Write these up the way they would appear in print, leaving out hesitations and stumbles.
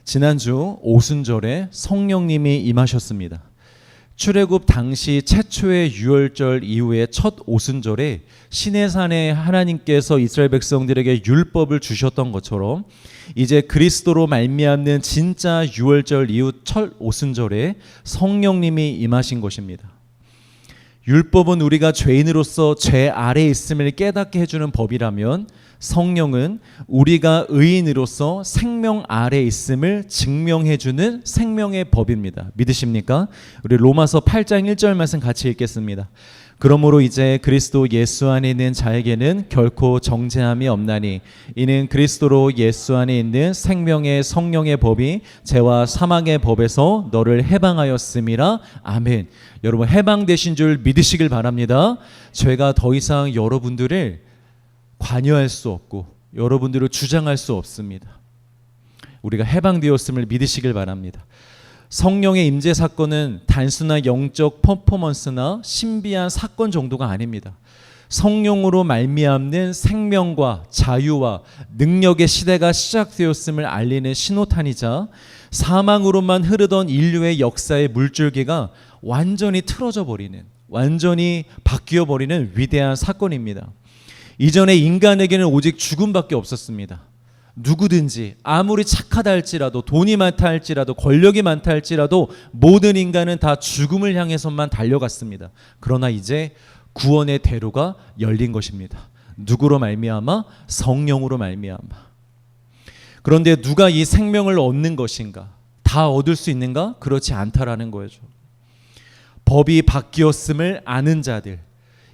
지난주 오순절에 성령님이 임하셨습니다. 출애굽 당시 최초의 유월절 이후의 첫 오순절에 시내산에 하나님께서 이스라엘 백성들에게 율법을 주셨던 것처럼 이제 그리스도로 말미암는 진짜 유월절 이후 첫 오순절에 성령님이 임하신 것입니다. 율법은 우리가 죄인으로서 죄 아래에 있음을 깨닫게 해주는 법이라면 성령은 우리가 의인으로서 생명 아래에 있음을 증명해주는 생명의 법입니다. 믿으십니까? 우리 로마서 8장 1절 말씀 같이 읽겠습니다. 그러므로 이제 그리스도 예수 안에 있는 자에게는 결코 정죄함이 없나니 이는 그리스도로 예수 안에 있는 생명의 성령의 법이 죄와 사망의 법에서 너를 해방하였음이라. 아멘. 여러분 해방되신 줄 믿으시길 바랍니다. 죄가 더 이상 여러분들을 관여할 수 없고 여러분들을 주장할 수 없습니다. 우리가 해방되었음을 믿으시길 바랍니다. 성령의 임재 사건은 단순한 영적 퍼포먼스나 신비한 사건 정도가 아닙니다. 성령으로 말미암는 생명과 자유와 능력의 시대가 시작되었음을 알리는 신호탄이자 사망으로만 흐르던 인류의 역사의 물줄기가 완전히 틀어져 버리는, 완전히 바뀌어 버리는 위대한 사건입니다. 이전에 인간에게는 오직 죽음밖에 없었습니다. 누구든지 아무리 착하다 할지라도 돈이 많다 할지라도 권력이 많다 할지라도 모든 인간은 다 죽음을 향해서만 달려갔습니다. 그러나 이제 구원의 대로가 열린 것입니다. 누구로 말미암아? 성령으로 말미암아. 그런데 누가 이 생명을 얻는 것인가? 다 얻을 수 있는가? 그렇지 않다라는 거죠. 법이 바뀌었음을 아는 자들,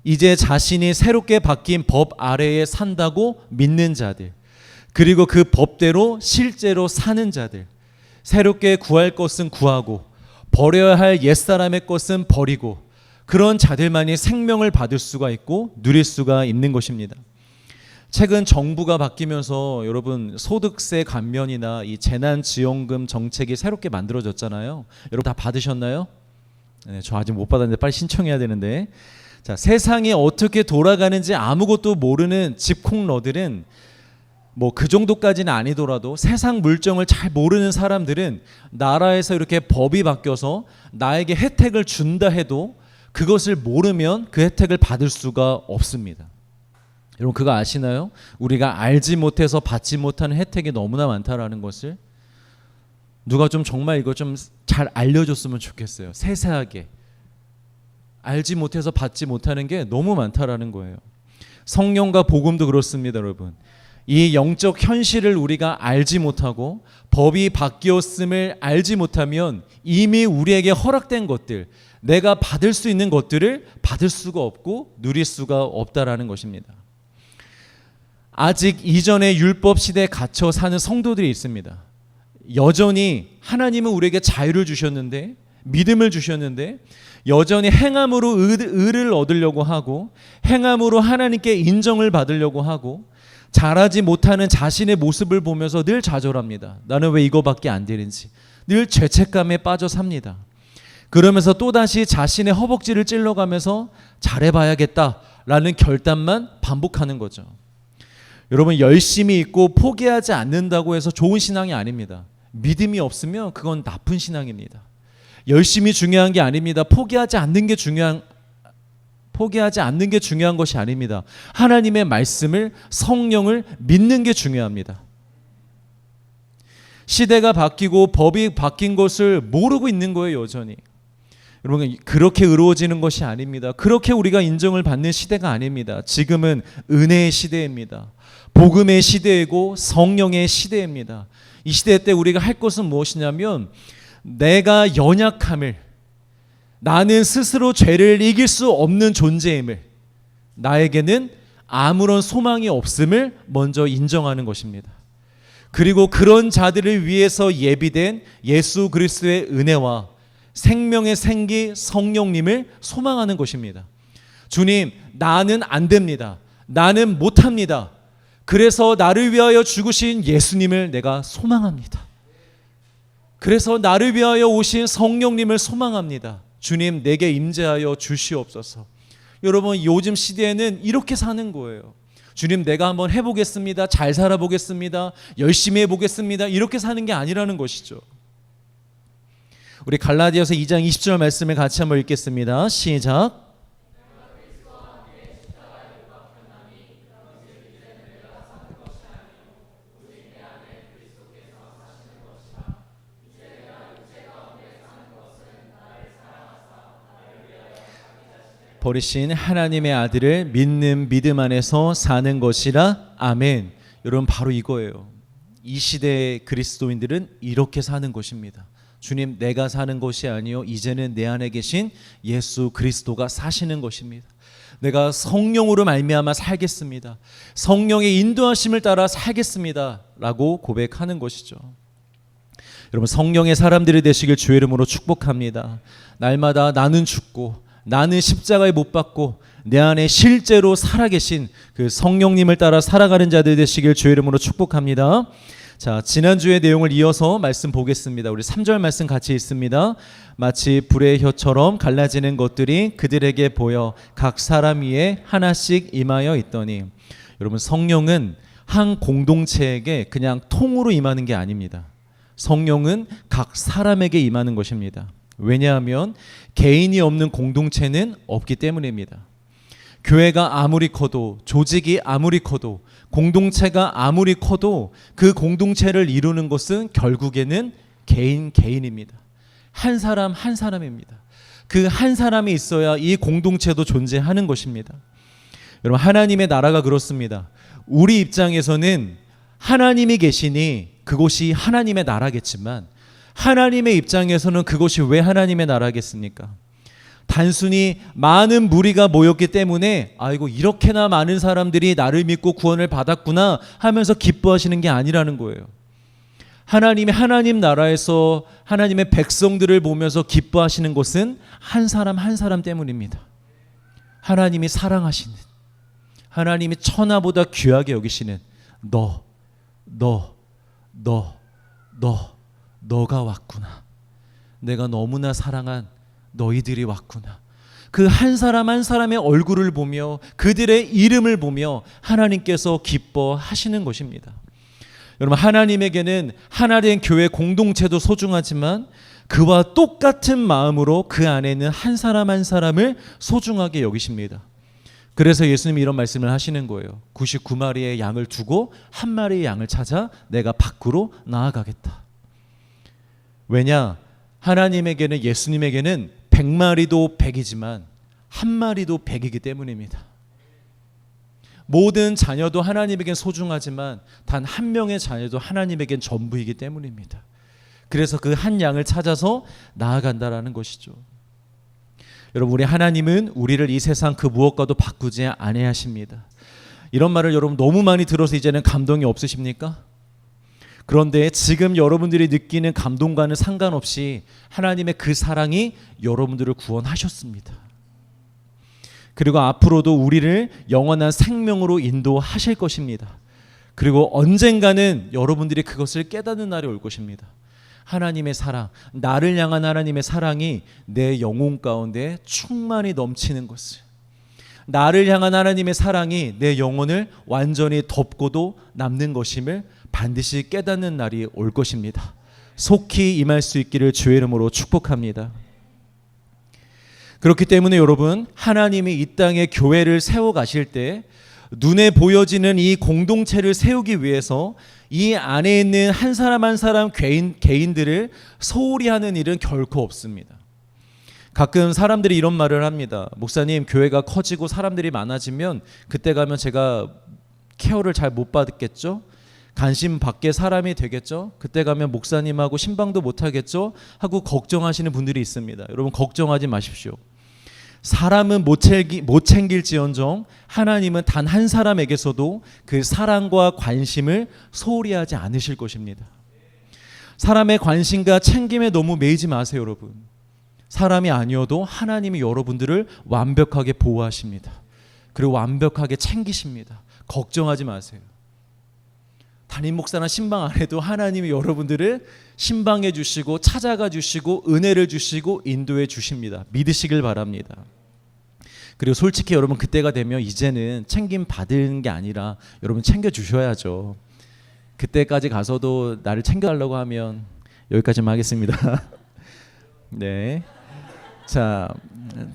이제 자신이 새롭게 바뀐 법 아래에 산다고 믿는 자들, 그리고 그 법대로 실제로 사는 자들, 새롭게 구할 것은 구하고 버려야 할 옛사람의 것은 버리고 그런 자들만이 생명을 받을 수가 있고 누릴 수가 있는 것입니다. 최근 정부가 바뀌면서 여러분 소득세 감면이나 이 재난지원금 정책이 새롭게 만들어졌잖아요. 여러분 다 받으셨나요? 네, 저 아직 못 받았는데 빨리 신청해야 되는데. 자, 세상이 어떻게 돌아가는지 아무것도 모르는 집콕러들은 뭐 그 정도까지는 아니더라도 세상 물정을 잘 모르는 사람들은 나라에서 이렇게 법이 바뀌어서 나에게 혜택을 준다 해도 그것을 모르면 그 혜택을 받을 수가 없습니다. 여러분 그거 아시나요? 우리가 알지 못해서 받지 못하는 혜택이 너무나 많다라는 것을 누가 좀 정말 이거 좀 잘 알려줬으면 좋겠어요. 세세하게. 알지 못해서 받지 못하는 게 너무 많다라는 거예요. 성령과 복음도 그렇습니다, 여러분. 이 영적 현실을 우리가 알지 못하고 법이 바뀌었음을 알지 못하면 이미 우리에게 허락된 것들, 내가 받을 수 있는 것들을 받을 수가 없고 누릴 수가 없다라는 것입니다. 아직 이전의 율법 시대에 갇혀 사는 성도들이 있습니다. 여전히 하나님은 우리에게 자유를 주셨는데, 믿음을 주셨는데 여전히 행함으로 의를 얻으려고 하고 행함으로 하나님께 인정을 받으려고 하고 잘하지 못하는 자신의 모습을 보면서 늘 좌절합니다. 나는 왜 이거밖에 안 되는지. 늘 죄책감에 빠져 삽니다. 그러면서 또다시 자신의 허벅지를 찔러가면서 잘해봐야겠다라는 결단만 반복하는 거죠. 여러분 열심히 있고 포기하지 않는다고 해서 좋은 신앙이 아닙니다. 믿음이 없으면 그건 나쁜 신앙입니다. 열심히 중요한 게 아닙니다. 포기하지 않는 게 중요한 것이 아닙니다. 하나님의 말씀을, 성령을 믿는 게 중요합니다. 시대가 바뀌고 법이 바뀐 것을 모르고 있는 거예요, 여전히. 여러분 그렇게 의로워지는 것이 아닙니다. 그렇게 우리가 인정을 받는 시대가 아닙니다. 지금은 은혜의 시대입니다. 복음의 시대이고 성령의 시대입니다. 이 시대 때 우리가 할 것은 무엇이냐면 내가 연약함을, 나는 스스로 죄를 이길 수 없는 존재임을, 나에게는 아무런 소망이 없음을 먼저 인정하는 것입니다. 그리고 그런 자들을 위해서 예비된 예수 그리스도의 은혜와 생명의 생기 성령님을 소망하는 것입니다. 주님, 나는 안 됩니다. 나는 못합니다. 그래서 나를 위하여 죽으신 예수님을 내가 소망합니다. 그래서 나를 위하여 오신 성령님을 소망합니다. 주님, 내게 임재하여 주시옵소서. 여러분 요즘 시대에는 이렇게 사는 거예요. 주님, 내가 한번 해보겠습니다. 잘 살아보겠습니다. 열심히 해보겠습니다. 이렇게 사는 게 아니라는 것이죠. 우리 갈라디아서 2장 20절 말씀을 같이 한번 읽겠습니다. 시작. 버리신 하나님의 아들을 믿는 믿음 안에서 사는 것이라. 아멘. 여러분, 바로 이거예요. 이 시대의 그리스도인들은 이렇게 사는 것입니다. 주님, 내가 사는 것이 아니요 이제는 내 안에 계신 예수 그리스도가 사시는 것입니다. 내가 성령으로 말미암아 살겠습니다. 성령의 인도하심을 따라 살겠습니다 라고 고백하는 것이죠. 여러분, 성령의 사람들이 되시길 주의 이름으로 축복합니다. 날마다 나는 죽고 나는 십자가에 못 박고 내 안에 실제로 살아계신 그 성령님을 따라 살아가는 자들 되시길 주의 이름으로 축복합니다. 자, 지난주의 내용을 이어서 말씀 보겠습니다. 우리 3절 말씀 같이 읽습니다. 마치 불의 혀처럼 갈라지는 것들이 그들에게 보여 각 사람 위에 하나씩 임하여 있더니. 여러분, 성령은 한 공동체에게 그냥 통으로 임하는 게 아닙니다. 성령은 각 사람에게 임하는 것입니다. 왜냐하면 개인이 없는 공동체는 없기 때문입니다. 교회가 아무리 커도, 조직이 아무리 커도, 공동체가 아무리 커도 그 공동체를 이루는 것은 결국에는 개인입니다. 한 사람 한 사람입니다. 그 한 사람이 있어야 이 공동체도 존재하는 것입니다. 여러분, 하나님의 나라가 그렇습니다. 우리 입장에서는 하나님이 계시니 그곳이 하나님의 나라겠지만 하나님의 입장에서는 그것이 왜 하나님의 나라겠습니까? 단순히 많은 무리가 모였기 때문에 아이고 이렇게나 많은 사람들이 나를 믿고 구원을 받았구나 하면서 기뻐하시는 게 아니라는 거예요. 하나님 나라에서 하나님의 백성들을 보면서 기뻐하시는 것은 한 사람 한 사람 때문입니다. 하나님이 사랑하시는, 하나님이 천하보다 귀하게 여기시는 너가 왔구나. 내가 너무나 사랑한 너희들이 왔구나. 그 한 사람 한 사람의 얼굴을 보며 그들의 이름을 보며 하나님께서 기뻐하시는 것입니다. 여러분, 하나님에게는 하나된 교회 공동체도 소중하지만 그와 똑같은 마음으로 그 안에는 한 사람 한 사람을 소중하게 여기십니다. 그래서 예수님이 이런 말씀을 하시는 거예요. 99마리의 양을 두고 한 마리의 양을 찾아 내가 밖으로 나아가겠다. 왜냐? 하나님에게는, 예수님에게는 100마리도 100이지만 한 마리도 100이기 때문입니다. 모든 자녀도 하나님에겐 소중하지만 단 한 명의 자녀도 하나님에겐 전부이기 때문입니다. 그래서 그 한 양을 찾아서 나아간다라는 것이죠. 여러분, 우리 하나님은 우리를 이 세상 그 무엇과도 바꾸지 아니하십니다. 이런 말을 여러분 너무 많이 들어서 이제는 감동이 없으십니까? 그런데 지금 여러분들이 느끼는 감동과는 상관없이 하나님의 그 사랑이 여러분들을 구원하셨습니다. 그리고 앞으로도 우리를 영원한 생명으로 인도하실 것입니다. 그리고 언젠가는 여러분들이 그것을 깨닫는 날이 올 것입니다. 하나님의 사랑, 나를 향한 하나님의 사랑이 내 영혼 가운데 충만히 넘치는 것을, 나를 향한 하나님의 사랑이 내 영혼을 완전히 덮고도 남는 것임을 반드시 깨닫는 날이 올 것입니다. 속히 임할 수 있기를 주의 이름으로 축복합니다. 그렇기 때문에 여러분, 하나님이 이 땅에 교회를 세워 가실 때 눈에 보여지는 이 공동체를 세우기 위해서 이 안에 있는 한 사람 한 사람 개인들을 소홀히 하는 일은 결코 없습니다. 가끔 사람들이 이런 말을 합니다. 목사님, 교회가 커지고 사람들이 많아지면 그때 가면 제가 케어를 잘 못 받겠죠? 관심 받게 사람이 되겠죠? 그때 가면 목사님하고 신방도 못 하겠죠? 하고 걱정하시는 분들이 있습니다. 여러분, 걱정하지 마십시오. 사람은 못 챙길지언정 하나님은 단 한 사람에게서도 그 사랑과 관심을 소홀히 하지 않으실 것입니다. 사람의 관심과 챙김에 너무 매이지 마세요, 여러분. 사람이 아니어도 하나님이 여러분들을 완벽하게 보호하십니다. 그리고 완벽하게 챙기십니다. 걱정하지 마세요. 담임 목사나 신방 안 해도 하나님이 여러분들을 신방해 주시고 찾아가 주시고 은혜를 주시고 인도해 주십니다. 믿으시길 바랍니다. 그리고 솔직히 여러분 그때가 되면 이제는 챙김 받은 게 아니라 여러분 챙겨주셔야죠. 그때까지 가서도 나를 챙겨달라고 하면 여기까지만 하겠습니다. 네. 자,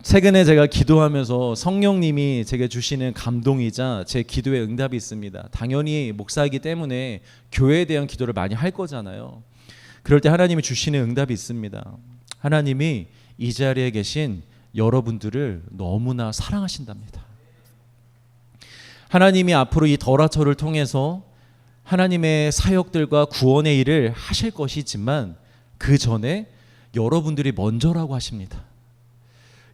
최근에 제가 기도하면서 성령님이 제게 주시는 감동이자 제 기도의 응답이 있습니다. 당연히 목사이기 때문에 교회에 대한 기도를 많이 할 거잖아요. 그럴 때 하나님이 주시는 응답이 있습니다. 하나님이 이 자리에 계신 여러분들을 너무나 사랑하신답니다. 하나님이 앞으로 이 더라처를 통해서 하나님의 사역들과 구원의 일을 하실 것이지만 그 전에 여러분들이 먼저라고 하십니다.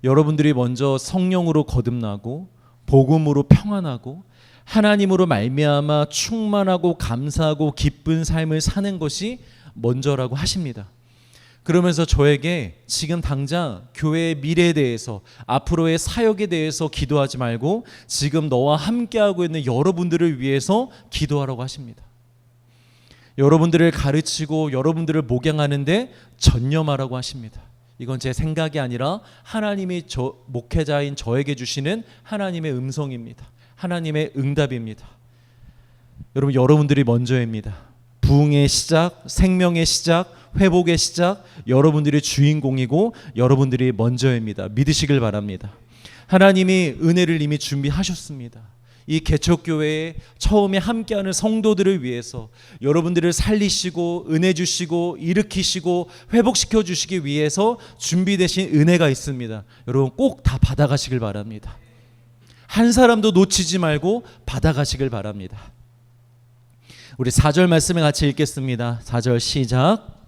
여러분들이 먼저 성령으로 거듭나고 복음으로 평안하고 하나님으로 말미암아 충만하고 감사하고 기쁜 삶을 사는 것이 먼저라고 하십니다. 그러면서 저에게 지금 당장 교회의 미래에 대해서 앞으로의 사역에 대해서 기도하지 말고 지금 너와 함께하고 있는 여러분들을 위해서 기도하라고 하십니다. 여러분들을 가르치고 여러분들을 목양하는데 전념하라고 하십니다. 이건 제 생각이 아니라 하나님이 목회자인 저에게 주시는 하나님의 음성입니다. 하나님의 응답입니다. 여러분, 여러분들이 먼저입니다. 부흥의 시작, 생명의 시작, 회복의 시작, 여러분들이 주인공이고 여러분들이 먼저입니다. 믿으시길 바랍니다. 하나님이 은혜를 이미 준비하셨습니다. 이 개척교회에 처음에 함께하는 성도들을 위해서 여러분들을 살리시고 은혜 주시고 일으키시고 회복시켜 주시기 위해서 준비되신 은혜가 있습니다. 여러분 꼭 다 받아가시길 바랍니다. 한 사람도 놓치지 말고 받아가시길 바랍니다. 우리 4절 말씀을 같이 읽겠습니다. 4절 시작.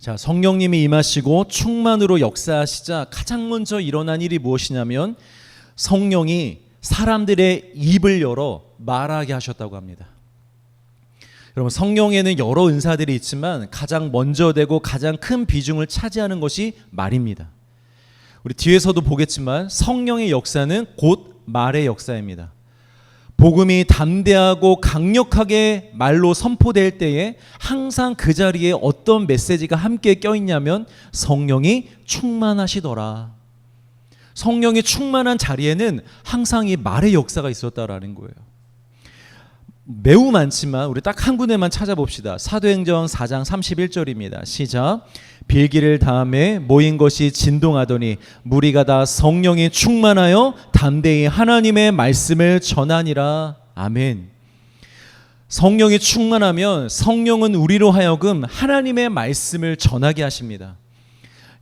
자, 성령님이 임하시고 충만으로 역사하시자 가장 먼저 일어난 일이 무엇이냐면 성령이 사람들의 입을 열어 말하게 하셨다고 합니다. 여러분, 성령에는 여러 은사들이 있지만 가장 먼저 되고 가장 큰 비중을 차지하는 것이 말입니다. 우리 뒤에서도 보겠지만 성령의 역사는 곧 말의 역사입니다. 복음이 담대하고 강력하게 말로 선포될 때에 항상 그 자리에 어떤 메시지가 함께 껴있냐면 성령이 충만하시더라. 성령이 충만한 자리에는 항상 이 말의 역사가 있었다라는 거예요. 매우 많지만 우리 딱 한 군데만 찾아봅시다. 사도행전 4장 31절입니다. 시작. 빌기를 다음에 모인 것이 진동하더니 무리가 다 성령이 충만하여 담대히 하나님의 말씀을 전하니라. 아멘. 성령이 충만하면 성령은 우리로 하여금 하나님의 말씀을 전하게 하십니다.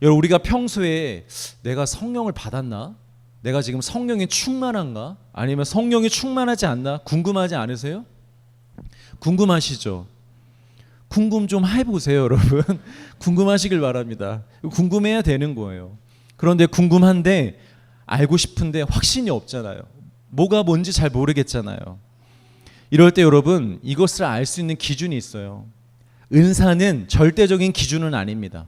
여러분, 우리가 평소에 내가 성령을 받았나? 내가 지금 성령이 충만한가? 아니면 성령이 충만하지 않나? 궁금하지 않으세요? 궁금하시죠? 궁금 좀 해보세요, 여러분. 궁금하시길 바랍니다. 궁금해야 되는 거예요. 그런데 궁금한데 알고 싶은데 확신이 없잖아요. 뭐가 뭔지 잘 모르겠잖아요. 이럴 때 여러분, 이것을 알 수 있는 기준이 있어요. 은사는 절대적인 기준은 아닙니다.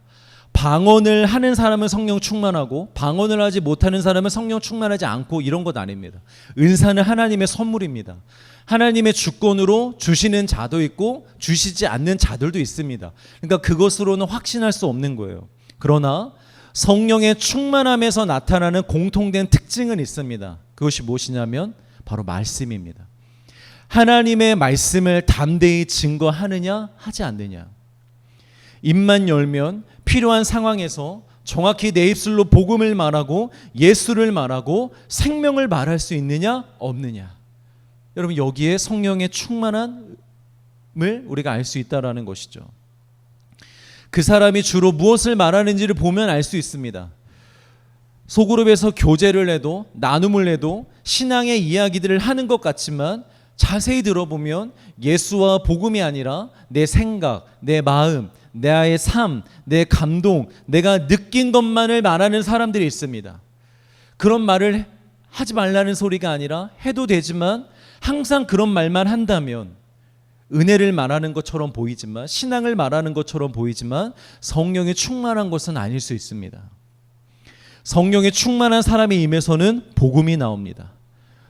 방언을 하는 사람은 성령 충만하고 방언을 하지 못하는 사람은 성령 충만하지 않고 이런 것 아닙니다. 은사는 하나님의 선물입니다. 하나님의 주권으로 주시는 자도 있고 주시지 않는 자들도 있습니다. 그러니까 그것으로는 확신할 수 없는 거예요. 그러나 성령의 충만함에서 나타나는 공통된 특징은 있습니다. 그것이 무엇이냐면 바로 말씀입니다. 하나님의 말씀을 담대히 증거하느냐 하지 않느냐. 입만 열면 필요한 상황에서 정확히 내 입술로 복음을 말하고 예수를 말하고 생명을 말할 수 있느냐 없느냐. 여러분, 여기에 성령의 충만함을 우리가 알 수 있다라는 것이죠. 그 사람이 주로 무엇을 말하는지를 보면 알 수 있습니다. 소그룹에서 교제를 해도 나눔을 해도 신앙의 이야기들을 하는 것 같지만 자세히 들어보면 예수와 복음이 아니라 내 생각, 내 마음, 나의 삶, 내 감동, 내가 느낀 것만을 말하는 사람들이 있습니다. 그런 말을 하지 말라는 소리가 아니라 해도 되지만 항상 그런 말만 한다면 은혜를 말하는 것처럼 보이지만 신앙을 말하는 것처럼 보이지만 성령이 충만한 것은 아닐 수 있습니다. 성령이 충만한 사람의 입에서는 복음이 나옵니다.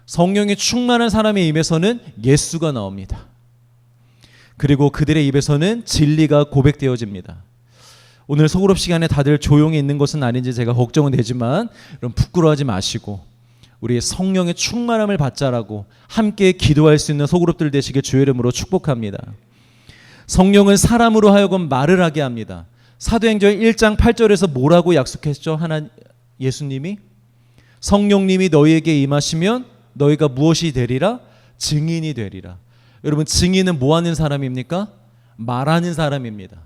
성령이 충만한 사람의 입에서는 예수가 나옵니다. 그리고 그들의 입에서는 진리가 고백되어집니다. 오늘 소그룹 시간에 다들 조용히 있는 것은 아닌지 제가 걱정은 되지만 여러분 부끄러워하지 마시고 우리 성령의 충만함을 받자라고 함께 기도할 수 있는 소그룹들 되시길 주의 이름으로 축복합니다. 성령은 사람으로 하여금 말을 하게 합니다. 사도행전 1장 8절에서 뭐라고 약속했죠? 예수님이 성령님이 너희에게 임하시면 너희가 무엇이 되리라? 증인이 되리라. 여러분 증인은 뭐 하는 사람입니까? 말하는 사람입니다.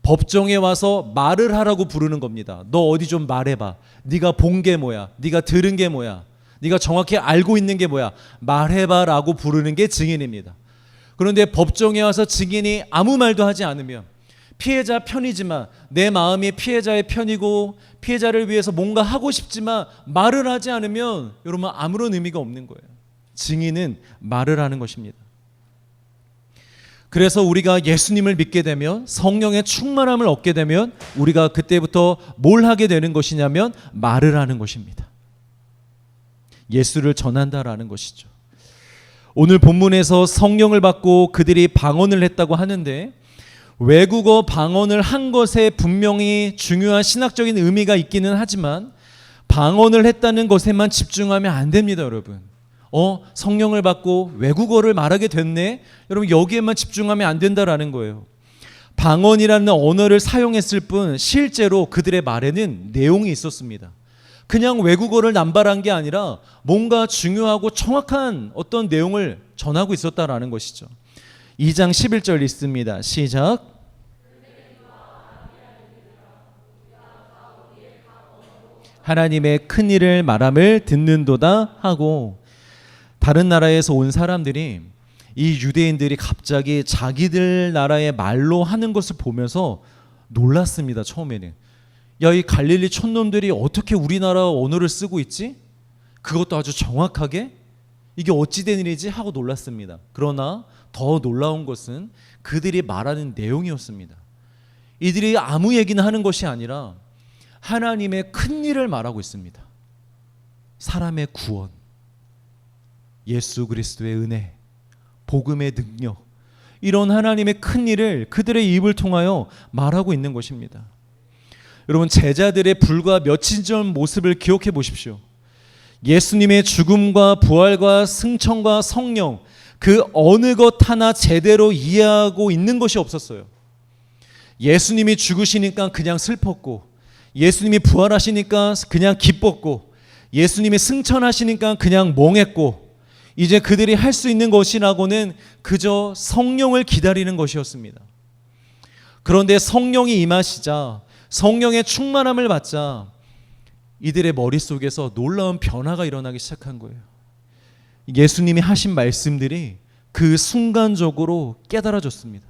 법정에 와서 말을 하라고 부르는 겁니다. 너 어디 좀 말해봐. 네가 본 게 뭐야? 네가 들은 게 뭐야? 네가 정확히 알고 있는 게 뭐야? 말해봐 라고 부르는 게 증인입니다. 그런데 법정에 와서 증인이 아무 말도 하지 않으면 피해자 편이지만 내 마음이 피해자의 편이고 피해자를 위해서 뭔가 하고 싶지만 말을 하지 않으면 여러분 아무런 의미가 없는 거예요. 증인은 말을 하는 것입니다. 그래서 우리가 예수님을 믿게 되면 성령의 충만함을 얻게 되면 우리가 그때부터 뭘 하게 되는 것이냐면 말을 하는 것입니다. 예수를 전한다라는 것이죠. 오늘 본문에서 성령을 받고 그들이 방언을 했다고 하는데 외국어 방언을 한 것에 분명히 중요한 신학적인 의미가 있기는 하지만 방언을 했다는 것에만 집중하면 안 됩니다, 여러분. 성령을 받고 외국어를 말하게 됐네. 여러분 여기에만 집중하면 안 된다라는 거예요. 방언이라는 언어를 사용했을 뿐 실제로 그들의 말에는 내용이 있었습니다. 그냥 외국어를 남발한 게 아니라 뭔가 중요하고 정확한 어떤 내용을 전하고 있었다라는 것이죠. 2장 11절 있습니다. 시작. 하나님의 큰 일을 말함을 듣는도다 하고, 다른 나라에서 온 사람들이 이 유대인들이 갑자기 자기들 나라의 말로 하는 것을 보면서 놀랐습니다. 처음에는 야, 이 갈릴리 촌놈들이 어떻게 우리나라 언어를 쓰고 있지? 그것도 아주 정확하게? 이게 어찌 된 일이지? 하고 놀랐습니다. 그러나 더 놀라운 것은 그들이 말하는 내용이었습니다. 이들이 아무 얘기나 하는 것이 아니라 하나님의 큰 일을 말하고 있습니다. 사람의 구원, 예수 그리스도의 은혜, 복음의 능력, 이런 하나님의 큰 일을 그들의 입을 통하여 말하고 있는 것입니다. 여러분 제자들의 불과 며칠 전 모습을 기억해 보십시오. 예수님의 죽음과 부활과 승천과 성령, 그 어느 것 하나 제대로 이해하고 있는 것이 없었어요. 예수님이 죽으시니까 그냥 슬펐고, 예수님이 부활하시니까 그냥 기뻤고, 예수님이 승천하시니까 그냥 멍했고, 이제 그들이 할 수 있는 것이라고는 그저 성령을 기다리는 것이었습니다. 그런데 성령이 임하시자, 성령의 충만함을 받자 이들의 머릿속에서 놀라운 변화가 일어나기 시작한 거예요. 예수님이 하신 말씀들이 그 순간적으로 깨달아졌습니다.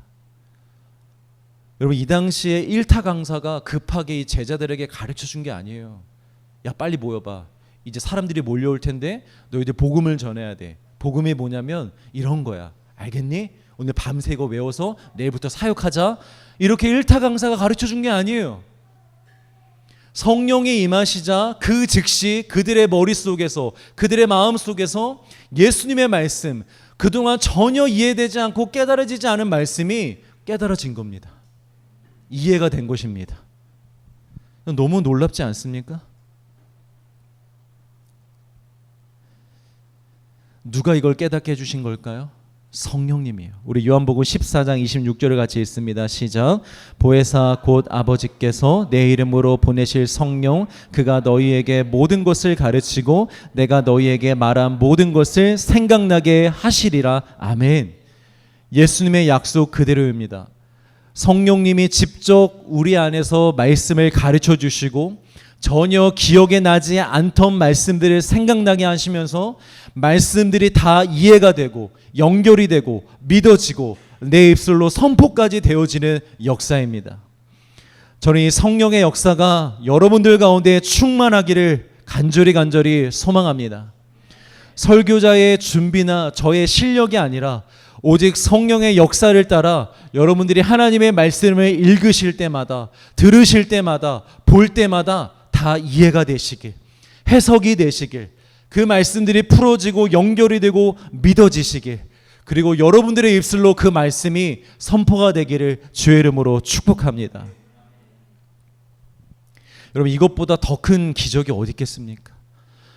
여러분 이 당시에 일타 강사가 급하게 이 제자들에게 가르쳐 준 게 아니에요. 야 빨리 모여봐. 이제 사람들이 몰려올 텐데 너희들 복음을 전해야 돼. 복음이 뭐냐면 이런 거야. 알겠니? 오늘 밤새 이거 외워서 내일부터 사역하자. 이렇게 일타 강사가 가르쳐 준 게 아니에요. 성령이 임하시자 그 즉시 그들의 머릿속에서, 그들의 마음속에서 예수님의 말씀, 그동안 전혀 이해되지 않고 깨달아지지 않은 말씀이 깨달아진 겁니다. 이해가 된 것입니다. 너무 놀랍지 않습니까? 누가 이걸 깨닫게 해주신 걸까요? 성령님이에요. 우리 요한복음 14장 26절을 같이 읽습니다. 시작. 보혜사 곧 아버지께서 내 이름으로 보내실 성령, 그가 너희에게 모든 것을 가르치고 내가 너희에게 말한 모든 것을 생각나게 하시리라. 아멘. 예수님의 약속 그대로입니다. 성령님이 직접 우리 안에서 말씀을 가르쳐 주시고 전혀 기억에 나지 않던 말씀들을 생각나게 하시면서 말씀들이 다 이해가 되고 연결이 되고 믿어지고 내 입술로 선포까지 되어지는 역사입니다. 저는 이 성령의 역사가 여러분들 가운데 충만하기를 간절히 소망합니다. 설교자의 준비나 저의 실력이 아니라 오직 성령의 역사를 따라 여러분들이 하나님의 말씀을 읽으실 때마다, 들으실 때마다, 볼 때마다 다 이해가 되시길, 해석이 되시길, 그 말씀들이 풀어지고 연결이 되고 믿어지시길, 그리고 여러분들의 입술로 그 말씀이 선포가 되기를 주의 이름으로 축복합니다. 여러분, 이것보다 더 큰 기적이 어디 있겠습니까?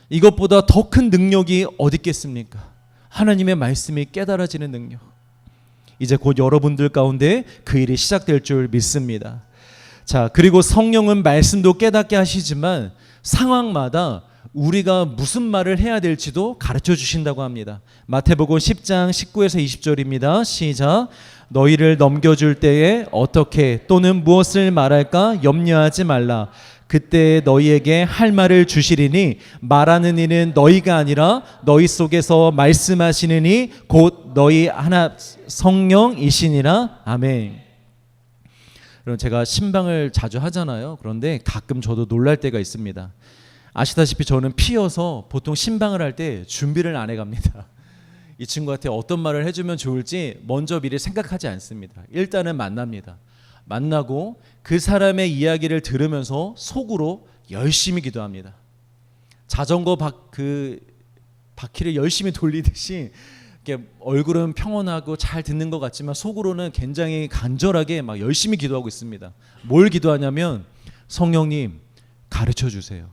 이것보다 더 큰 능력이 어디 있겠습니까? 하나님의 말씀이 깨달아지는 능력. 이제 곧 여러분들 가운데 그 일이 시작될 줄 믿습니다. 자, 그리고 성령은 말씀도 깨닫게 하시지만 상황마다 우리가 무슨 말을 해야 될지도 가르쳐 주신다고 합니다. 마태복음 10장 19에서 20절입니다. 시작. 너희를 넘겨줄 때에 어떻게 또는 무엇을 말할까 염려하지 말라. 그때 너희에게 할 말을 주시리니 말하는 이는 너희가 아니라 너희 속에서 말씀하시는 이 곧 너희 하나 성령이시니라. 아멘. 여러분, 제가 신방을 자주 하잖아요. 그런데 가끔 저도 놀랄 때가 있습니다. 아시다시피 저는 피여서 보통 신방을 할 때 준비를 안 해갑니다. 이 친구한테 어떤 말을 해주면 좋을지 먼저 미리 생각하지 않습니다. 일단은 만납니다. 만나고 그 사람의 이야기를 들으면서 속으로 열심히 기도합니다. 자전거 바퀴를 열심히 돌리듯이 얼굴은 평온하고 잘 듣는 것 같지만 속으로는 굉장히 간절하게 막 열심히 기도하고 있습니다. 뭘 기도하냐면 성령님 가르쳐 주세요.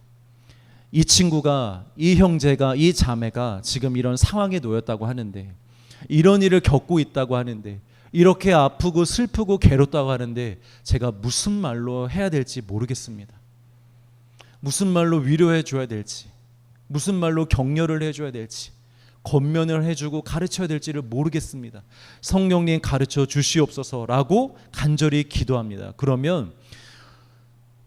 이 친구가, 이 형제가, 이 자매가 지금 이런 상황에 놓였다고 하는데, 이런 일을 겪고 있다고 하는데, 이렇게 아프고 슬프고 괴롭다고 하는데 제가 무슨 말로 해야 될지 모르겠습니다. 무슨 말로 위로해 줘야 될지, 무슨 말로 격려를 해줘야 될지, 권면을 해주고 가르쳐야 될지를 모르겠습니다. 성령님 가르쳐 주시옵소서라고 간절히 기도합니다. 그러면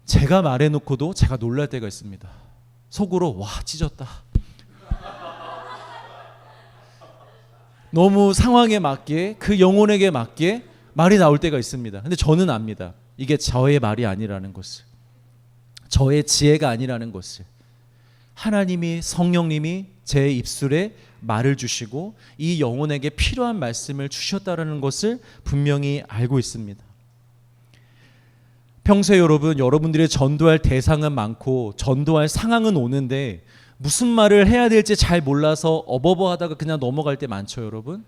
제가 말해놓고도 제가 놀랄 때가 있습니다. 속으로 와 찢었다. 너무 상황에 맞게, 그 영혼에게 맞게 말이 나올 때가 있습니다. 근데 저는 압니다. 이게 저의 말이 아니라는 것을, 저의 지혜가 아니라는 것을. 하나님이, 성령님이 제 입술에 말을 주시고 이 영혼에게 필요한 말씀을 주셨다는 것을 분명히 알고 있습니다. 평소에 여러분들이 전도할 대상은 많고 전도할 상황은 오는데 무슨 말을 해야 될지 잘 몰라서 어버버하다가 그냥 넘어갈 때 많죠, 여러분.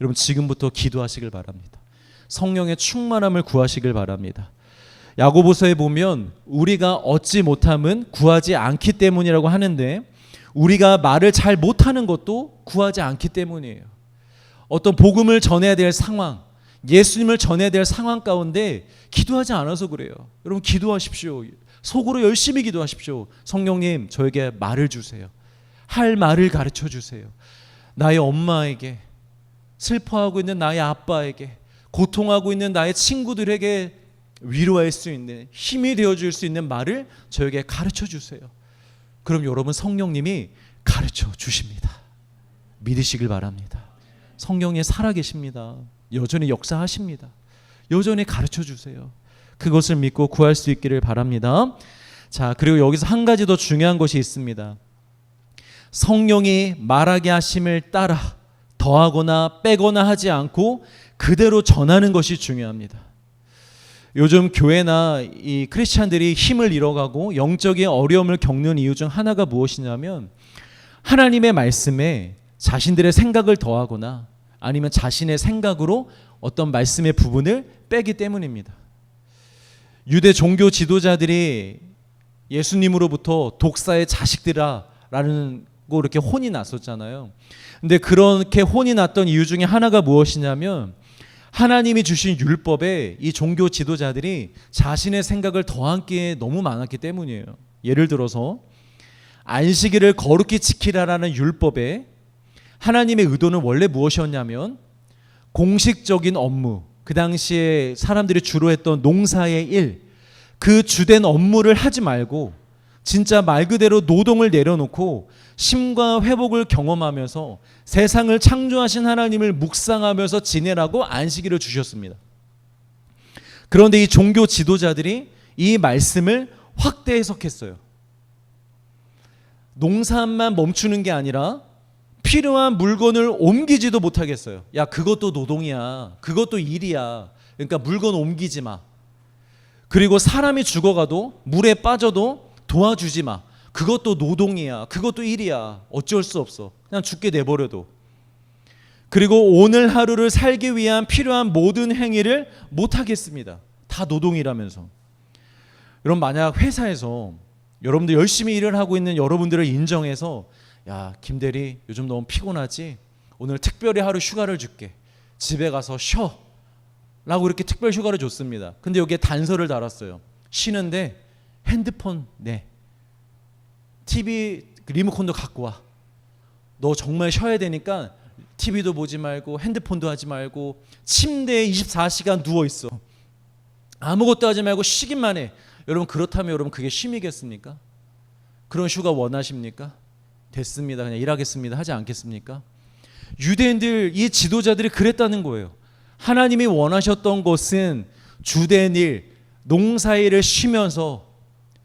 여러분, 지금부터 기도하시길 바랍니다. 성령의 충만함을 구하시길 바랍니다. 야고보서에 보면 우리가 얻지 못함은 구하지 않기 때문이라고 하는데, 우리가 말을 잘 못하는 것도 구하지 않기 때문이에요. 어떤 복음을 전해야 될 상황, 예수님을 전해야 될 상황 가운데 기도하지 않아서 그래요. 여러분, 기도하십시오. 속으로 열심히 기도하십시오. 성령님, 저에게 말을 주세요. 할 말을 가르쳐 주세요. 나의 엄마에게, 슬퍼하고 있는 나의 아빠에게, 고통하고 있는 나의 친구들에게 위로할 수 있는, 힘이 되어줄 수 있는 말을 저에게 가르쳐 주세요. 그럼 여러분, 성령님이 가르쳐 주십니다. 믿으시길 바랍니다. 성령이 살아계십니다. 여전히 역사하십니다. 여전히 가르쳐 주세요. 그것을 믿고 구할 수 있기를 바랍니다. 자, 그리고 여기서 한 가지 더 중요한 것이 있습니다. 성령이 말하게 하심을 따라 더하거나 빼거나 하지 않고 그대로 전하는 것이 중요합니다. 요즘 교회나 이 크리스찬들이 힘을 잃어가고 영적인 어려움을 겪는 이유 중 하나가 무엇이냐면, 하나님의 말씀에 자신들의 생각을 더하거나 아니면 자신의 생각으로 어떤 말씀의 부분을 빼기 때문입니다. 유대 종교 지도자들이 예수님으로부터 독사의 자식들아라는 거 이렇게 혼이 났었잖아요. 근데 그렇게 혼이 났던 이유 중에 하나가 무엇이냐면, 하나님이 주신 율법에 이 종교 지도자들이 자신의 생각을 더한 게 너무 많았기 때문이에요. 예를 들어서 안식일을 거룩히 지키라라는 율법에 하나님의 의도는 원래 무엇이었냐면, 공식적인 업무, 그 당시에 사람들이 주로 했던 농사의 일, 그 주된 업무를 하지 말고 진짜 말 그대로 노동을 내려놓고 쉼과 회복을 경험하면서 세상을 창조하신 하나님을 묵상하면서 지내라고 안식일을 주셨습니다. 그런데 이 종교 지도자들이 이 말씀을 확대 해석했어요. 농사만 멈추는 게 아니라 필요한 물건을 옮기지도 못하겠어요. 야, 그것도 노동이야. 그것도 일이야. 그러니까 물건 옮기지 마. 그리고 사람이 죽어가도 물에 빠져도 도와주지 마. 그것도 노동이야. 그것도 일이야. 어쩔 수 없어. 그냥 죽게 내버려둬. 그리고 오늘 하루를 살기 위한 필요한 모든 행위를 못하겠습니다. 다 노동이라면서. 여러분, 만약 회사에서 여러분들 열심히 일을 하고 있는 여러분들을 인정해서, 야, 김대리 요즘 너무 피곤하지? 오늘 특별히 하루 휴가를 줄게. 집에 가서 쉬어 라고 이렇게 특별 휴가를 줬습니다. 근데 여기에 단서를 달았어요. 쉬는데 핸드폰 내, TV 리모컨도 갖고 와. 너 정말 쉬어야 되니까 TV도 보지 말고 핸드폰도 하지 말고 침대에 24시간 누워있어. 아무것도 하지 말고 쉬기만 해. 여러분, 그렇다면 여러분 그게 쉼이겠습니까? 그런 휴가 원하십니까? 됐습니다, 그냥 일하겠습니다 하지 않겠습니까? 유대인들, 이 지도자들이 그랬다는 거예요. 하나님이 원하셨던 것은 주된 일, 농사일을 쉬면서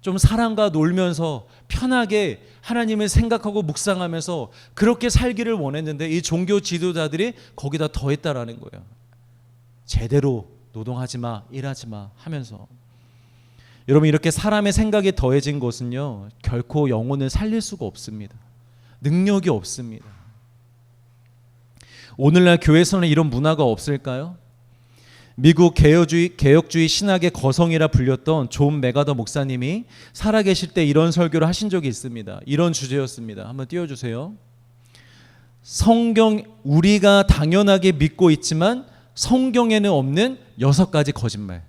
좀 사람과 놀면서 편하게 하나님을 생각하고 묵상하면서 그렇게 살기를 원했는데, 이 종교 지도자들이 거기다 더했다라는 거예요. 제대로 노동하지 마, 일하지 마 하면서. 여러분, 이렇게 사람의 생각이 더해진 것은요, 결코 영혼을 살릴 수가 없습니다. 능력이 없습니다. 오늘날 교회에서는 이런 문화가 없을까요? 미국 개혁주의 신학의 거성이라 불렸던 존 메가더 목사님이 살아계실 때 이런 설교를 하신 적이 있습니다. 이런 주제였습니다. 한번 띄워주세요. 성경, 우리가 당연하게 믿고 있지만 성경에는 없는 6가지 거짓말.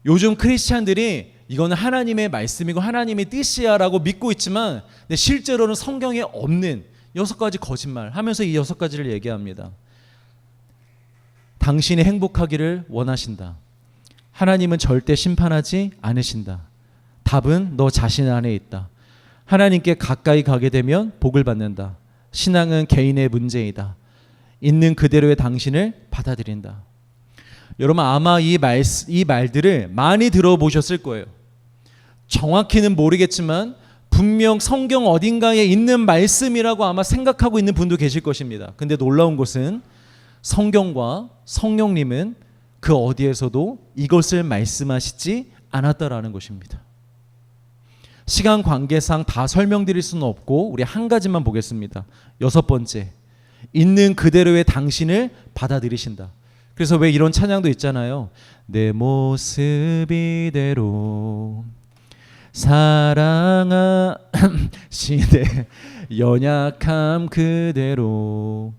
요즘 크리스찬들이 이거는 하나님의 말씀이고 하나님의 뜻이야 라고 믿고 있지만, 근데 실제로는 성경에 없는 6가지 거짓말 하면서 이 6가지를 얘기합니다. 당신이 행복하기를 원하신다. 하나님은 절대 심판하지 않으신다. 답은 너 자신 안에 있다. 하나님께 가까이 가게 되면 복을 받는다. 신앙은 개인의 문제이다. 있는 그대로의 당신을 받아들인다. 여러분, 아마 이 말들을 많이 들어보셨을 거예요. 정확히는 모르겠지만 분명 성경 어딘가에 있는 말씀이라고 아마 생각하고 있는 분도 계실 것입니다. 근데 놀라운 것은 성경과 성령님은 그 어디에서도 이것을 말씀하시지 않았다라는 것입니다. 시간 관계상 다 설명드릴 수는 없고 우리 한 가지만 보겠습니다. 6번째, 있는 그대로의 당신을 받아들이신다. 그래서 왜 이런 찬양도 있잖아요. 내 모습 이대로 사랑하시네, 연약함 그대로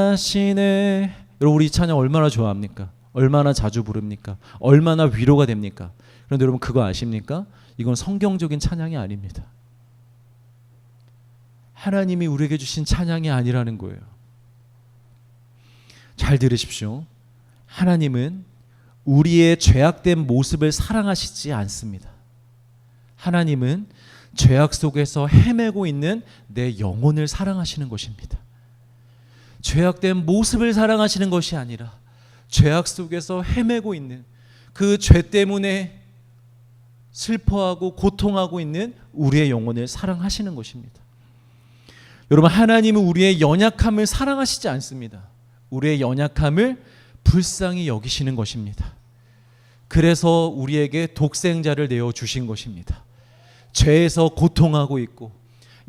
사랑하시네. 여러분, 우리 이 찬양 얼마나 좋아합니까? 얼마나 자주 부릅니까? 얼마나 위로가 됩니까? 그런데 여러분, 그거 아십니까? 이건 성경적인 찬양이 아닙니다. 하나님이 우리에게 주신 찬양이 아니라는 거예요. 잘 들으십시오. 하나님은 우리의 죄악된 모습을 사랑하시지 않습니다. 하나님은 죄악 속에서 헤매고 있는 내 영혼을 사랑하시는 것입니다. 죄악된 모습을 사랑하시는 것이 아니라 죄악 속에서 헤매고 있는, 그 죄 때문에 슬퍼하고 고통하고 있는 우리의 영혼을 사랑하시는 것입니다. 여러분, 하나님은 우리의 연약함을 사랑하시지 않습니다. 우리의 연약함을 불쌍히 여기시는 것입니다. 그래서 우리에게 독생자를 내어주신 것입니다. 죄에서 고통하고 있고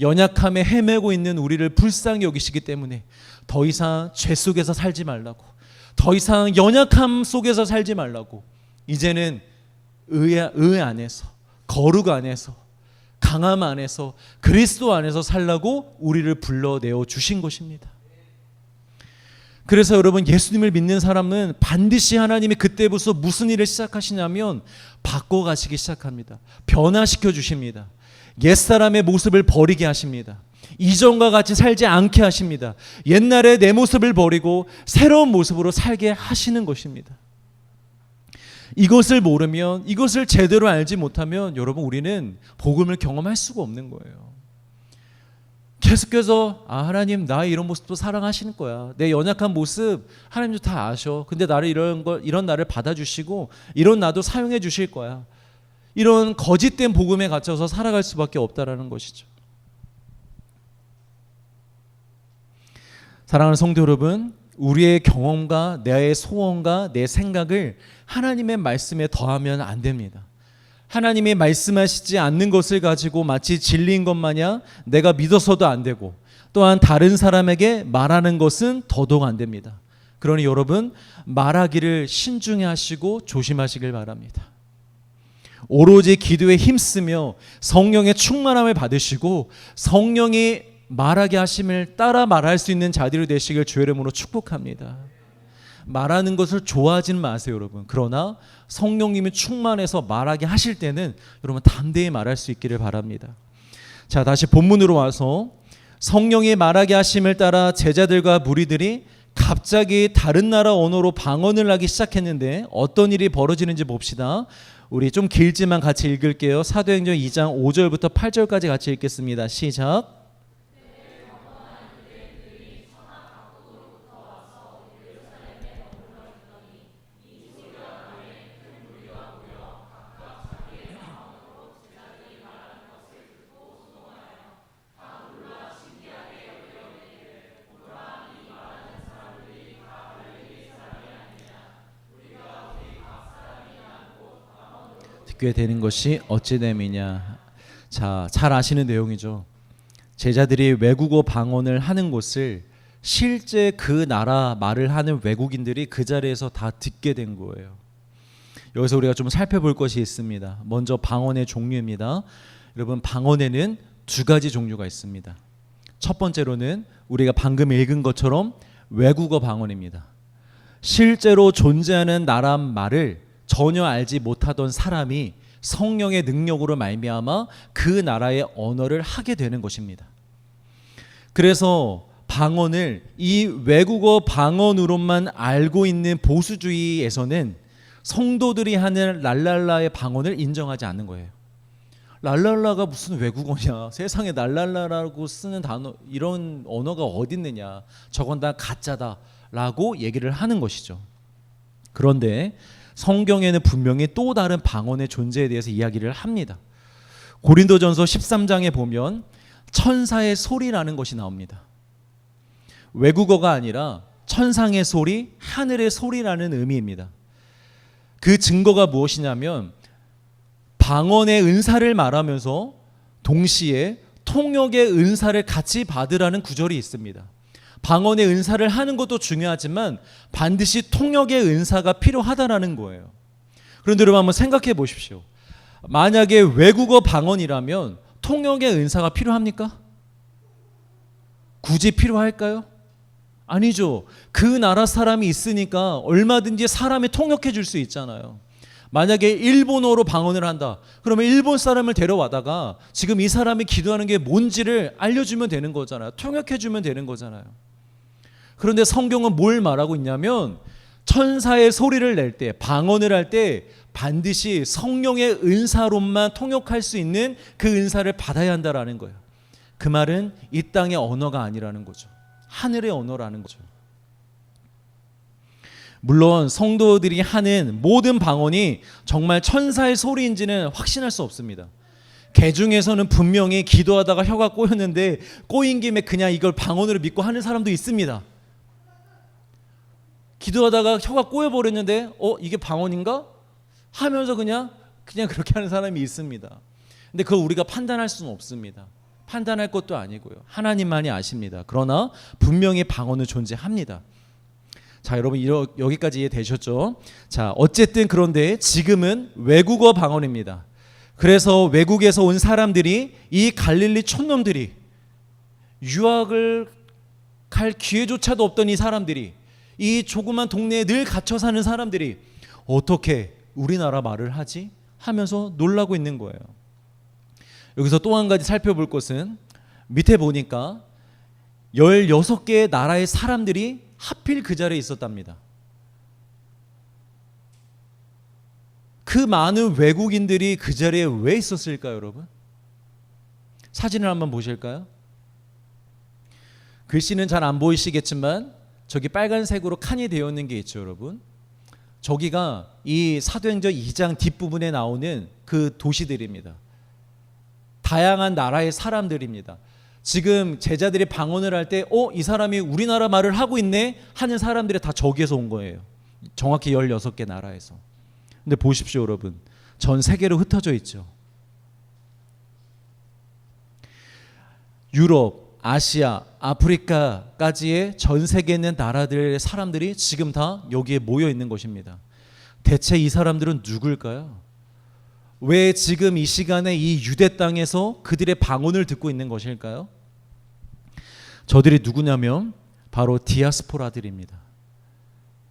연약함에 헤매고 있는 우리를 불쌍히 여기시기 때문에 더 이상 죄 속에서 살지 말라고, 더 이상 연약함 속에서 살지 말라고, 이제는 의 안에서, 거룩 안에서, 강함 안에서, 그리스도 안에서 살라고 우리를 불러내어 주신 것입니다. 그래서 여러분, 예수님을 믿는 사람은 반드시 하나님이 그때부터 무슨 일을 시작하시냐면 바꿔가시기 시작합니다. 변화시켜 주십니다. 옛사람의 모습을 버리게 하십니다. 이전과 같이 살지 않게 하십니다. 옛날에 내 모습을 버리고 새로운 모습으로 살게 하시는 것입니다. 이것을 모르면, 이것을 제대로 알지 못하면 여러분, 우리는 복음을 경험할 수가 없는 거예요. 계속해서 하나님 나의 이런 모습도 사랑하시는 거야. 내 연약한 모습 하나님도 다 아셔. 근데 나를 이런 나를 받아주시고 이런 나도 사용해 주실 거야. 이런 거짓된 복음에 갇혀서 살아갈 수밖에 없다라는 것이죠. 사랑하는 성도 여러분, 우리의 경험과 내 소원과 내 생각을 하나님의 말씀에 더하면 안 됩니다. 하나님이 말씀하시지 않는 것을 가지고 마치 진리인 것 마냥 내가 믿어서도 안 되고, 또한 다른 사람에게 말하는 것은 더더욱 안 됩니다. 그러니 여러분, 말하기를 신중히 하시고 조심하시길 바랍니다. 오로지 기도에 힘쓰며 성령의 충만함을 받으시고 성령이 말하게 하심을 따라 말할 수 있는 자들이 되시길 주의 이름으로 축복합니다. 말하는 것을 좋아하지는 마세요, 여러분. 그러나 성령님이 충만해서 말하게 하실 때는 여러분 담대히 말할 수 있기를 바랍니다. 자, 다시 본문으로 와서 성령이 말하게 하심을 따라 제자들과 무리들이 갑자기 다른 나라 언어로 방언을 하기 시작했는데 어떤 일이 벌어지는지 봅시다. 우리 좀 길지만 같이 읽을게요. 사도행전 2장 5절부터 8절까지 같이 읽겠습니다. 시작. 듣게 되는 것이 어찌 됨이냐. 자, 잘 아시는 내용이죠. 제자들이 외국어 방언을 하는 곳을 실제 그 나라 말을 하는 외국인들이 그 자리에서 다 듣게 된 거예요. 여기서 우리가 좀 살펴볼 것이 있습니다. 먼저 방언의 종류입니다. 여러분, 방언에는 두 가지 종류가 있습니다. 첫 번째로는 우리가 방금 읽은 것처럼 외국어 방언입니다. 실제로 존재하는 나라 말을 전혀 알지 못하던 사람이 성령의 능력으로 말미암아 그 나라의 언어를 하게 되는 것입니다. 그래서 방언을 이 외국어 방언으로만 알고 있는 보수주의에서는 성도들이 하는 랄랄라의 방언을 인정하지 않는 거예요. 랄랄라가 무슨 외국어냐, 세상에 랄랄라라고 쓰는 단어, 이런 언어가 어디 있느냐, 저건 다 가짜다 라고 얘기를 하는 것이죠. 그런데 성경에는 분명히 또 다른 방언의 존재에 대해서 이야기를 합니다. 고린도전서 13장에 보면 천사의 소리라는 것이 나옵니다. 외국어가 아니라 천상의 소리, 하늘의 소리라는 의미입니다. 그 증거가 무엇이냐면 방언의 은사를 말하면서 동시에 통역의 은사를 같이 받으라는 구절이 있습니다. 방언의 은사를 하는 것도 중요하지만 반드시 통역의 은사가 필요하다라는 거예요. 그런데 여러분 한번 생각해 보십시오. 만약에 외국어 방언이라면 통역의 은사가 필요합니까? 굳이 필요할까요? 아니죠. 그 나라 사람이 있으니까 얼마든지 사람이 통역해 줄 수 있잖아요. 만약에 일본어로 방언을 한다. 그러면 일본 사람을 데려와다가 지금 이 사람이 기도하는 게 뭔지를 알려주면 되는 거잖아요. 통역해 주면 되는 거잖아요. 그런데 성경은 뭘 말하고 있냐면 천사의 소리를 낼 때, 방언을 할 때 반드시 성령의 은사로만 통역할 수 있는 그 은사를 받아야 한다라는 거예요. 그 말은 이 땅의 언어가 아니라는 거죠. 하늘의 언어라는 거죠. 물론 성도들이 하는 모든 방언이 정말 천사의 소리인지는 확신할 수 없습니다. 개 중에서는 분명히 기도하다가 혀가 꼬였는데 꼬인 김에 그냥 이걸 방언으로 믿고 하는 사람도 있습니다. 기도하다가 혀가 꼬여버렸는데 이게 방언인가? 하면서 그냥 그렇게 하는 사람이 있습니다. 근데 그걸 우리가 판단할 수는 없습니다. 판단할 것도 아니고요. 하나님만이 아십니다. 그러나 분명히 방언은 존재합니다. 자, 여러분 여기까지 이해되셨죠? 자, 어쨌든 그런데 지금은 외국어 방언입니다. 그래서 외국에서 온 사람들이, 이 갈릴리 촌놈들이, 유학을 갈 기회조차도 없던 이 사람들이, 이 조그만 동네에 늘 갇혀 사는 사람들이 어떻게 우리나라 말을 하지? 하면서 놀라고 있는 거예요. 여기서 또 한 가지 살펴볼 것은 밑에 보니까 16개의 나라의 사람들이 하필 그 자리에 있었답니다. 그 많은 외국인들이 그 자리에 왜 있었을까요, 여러분? 사진을 한번 보실까요? 글씨는 잘 안 보이시겠지만 저기 빨간색으로 칸이 되어 있는 게 있죠, 여러분. 저기가 이 사도행전 2장 뒷부분에 나오는 그 도시들입니다. 다양한 나라의 사람들입니다. 지금 제자들이 방언을 할 때 이 사람이 우리나라 말을 하고 있네 하는 사람들이 다 저기에서 온 거예요. 정확히 16개 나라에서. 근데 보십시오, 여러분. 전 세계로 흩어져 있죠. 유럽, 아시아, 아프리카까지의 전 세계에 있는 나라들의 사람들이 지금 다 여기에 모여 있는 것입니다. 대체 이 사람들은 누굴까요? 왜 지금 이 시간에 이 유대 땅에서 그들의 방언을 듣고 있는 것일까요? 저들이 누구냐면 바로 디아스포라들입니다.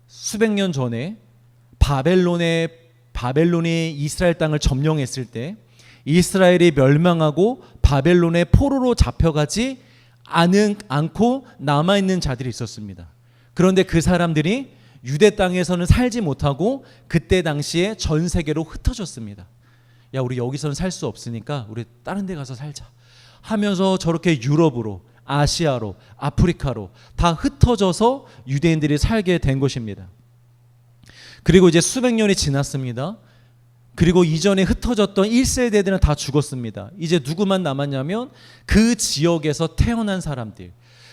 수백 년 전에 바벨론이 이스라엘 땅을 점령했을 때 이스라엘이 멸망하고 바벨론의 포로로 잡혀가지 않고 남아있는 자들이 있었습니다. 그런데 그 사람들이 유대 땅에서는 살지 못하고 그때 당시에 전 세계로 흩어졌습니다. 야, 우리 여기서는 살 수 없으니까 우리 다른 데 가서 살자 하면서 저렇게 유럽으로, 아시아로, 아프리카로 다 흩어져서 유대인들이 살게 된 것입니다. 그리고 이제 수백 년이 지났습니다. 그리고 이전에 흩어졌던 1세대들은 다 죽었습니다. 이제 누구만 남았냐면 그 지역에서 태어난 사람들,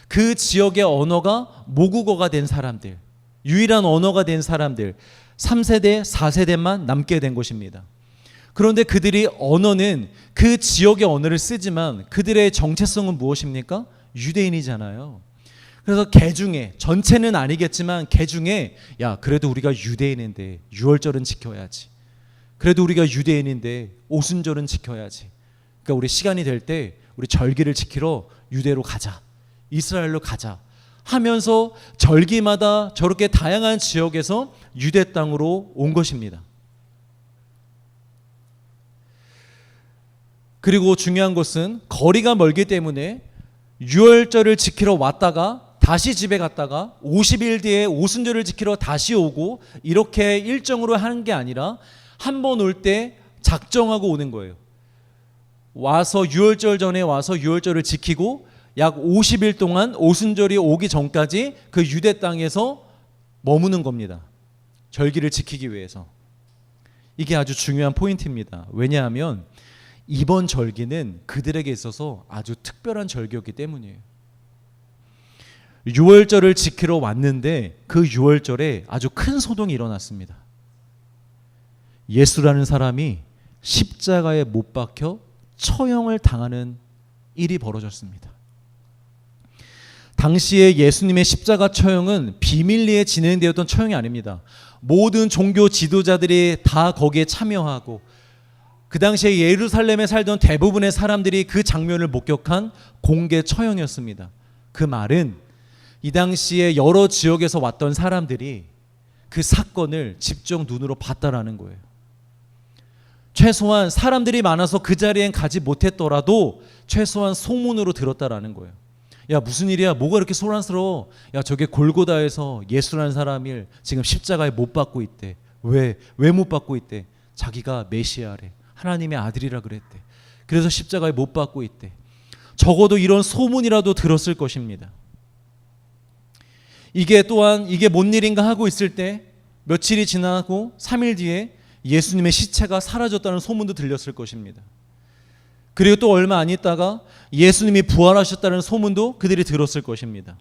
그 지역의 언어가 모국어가 된 사람들, 유일한 언어가 된 사람들 3세대, 4세대만 남게 된 것입니다. 그런데 그들이 언어는 그 지역의 언어를 쓰지만 그들의 정체성은 무엇입니까? 유대인이잖아요. 그래서 개중에, 전체는 아니겠지만 개중에, 야, 그래도 우리가 유대인인데 유월절은 지켜야지, 그래도 우리가 유대인인데 오순절은 지켜야지, 그러니까 우리 시간이 될 때 우리 절기를 지키러 유대로 가자, 이스라엘로 가자 하면서 절기마다 저렇게 다양한 지역에서 유대 땅으로 온 것입니다. 그리고 중요한 것은 거리가 멀기 때문에 유월절을 지키러 왔다가 다시 집에 갔다가 50일 뒤에 오순절을 지키러 다시 오고 이렇게 일정으로 하는 게 아니라 한 번 올 때 작정하고 오는 거예요. 와서 유월절 전에 와서 유월절을 지키고 약 50일 동안 오순절이 오기 전까지 그 유대 땅에서 머무는 겁니다. 절기를 지키기 위해서. 이게 아주 중요한 포인트입니다. 왜냐하면 이번 절기는 그들에게 있어서 아주 특별한 절기였기 때문이에요. 유월절을 지키러 왔는데 그 유월절에 아주 큰 소동이 일어났습니다. 예수라는 사람이 십자가에 못 박혀 처형을 당하는 일이 벌어졌습니다. 당시에 예수님의 십자가 처형은 비밀리에 진행되었던 처형이 아닙니다. 모든 종교 지도자들이 다 거기에 참여하고 그 당시에 예루살렘에 살던 대부분의 사람들이 그 장면을 목격한 공개 처형이었습니다. 그 말은 이 당시에 여러 지역에서 왔던 사람들이 그 사건을 직접 눈으로 봤다라는 거예요. 최소한 사람들이 많아서 그 자리엔 가지 못했더라도 최소한 소문으로 들었다라는 거예요. 야, 무슨 일이야? 뭐가 이렇게 소란스러워? 야, 저게 골고다에서 예수라는 사람을 지금 십자가에 못 박고 있대. 왜 못 박고 있대? 자기가 메시아래, 하나님의 아들이라 그랬대. 그래서 십자가에 못 박고 있대. 적어도 이런 소문이라도 들었을 것입니다. 이게 또한 이게 뭔 일인가 하고 있을 때 며칠이 지나고 3일 뒤에 예수님의 시체가 사라졌다는 소문도 들렸을 것입니다. 그리고 또 얼마 안 있다가 예수님이 부활하셨다는 소문도 그들이 들었을 것입니다.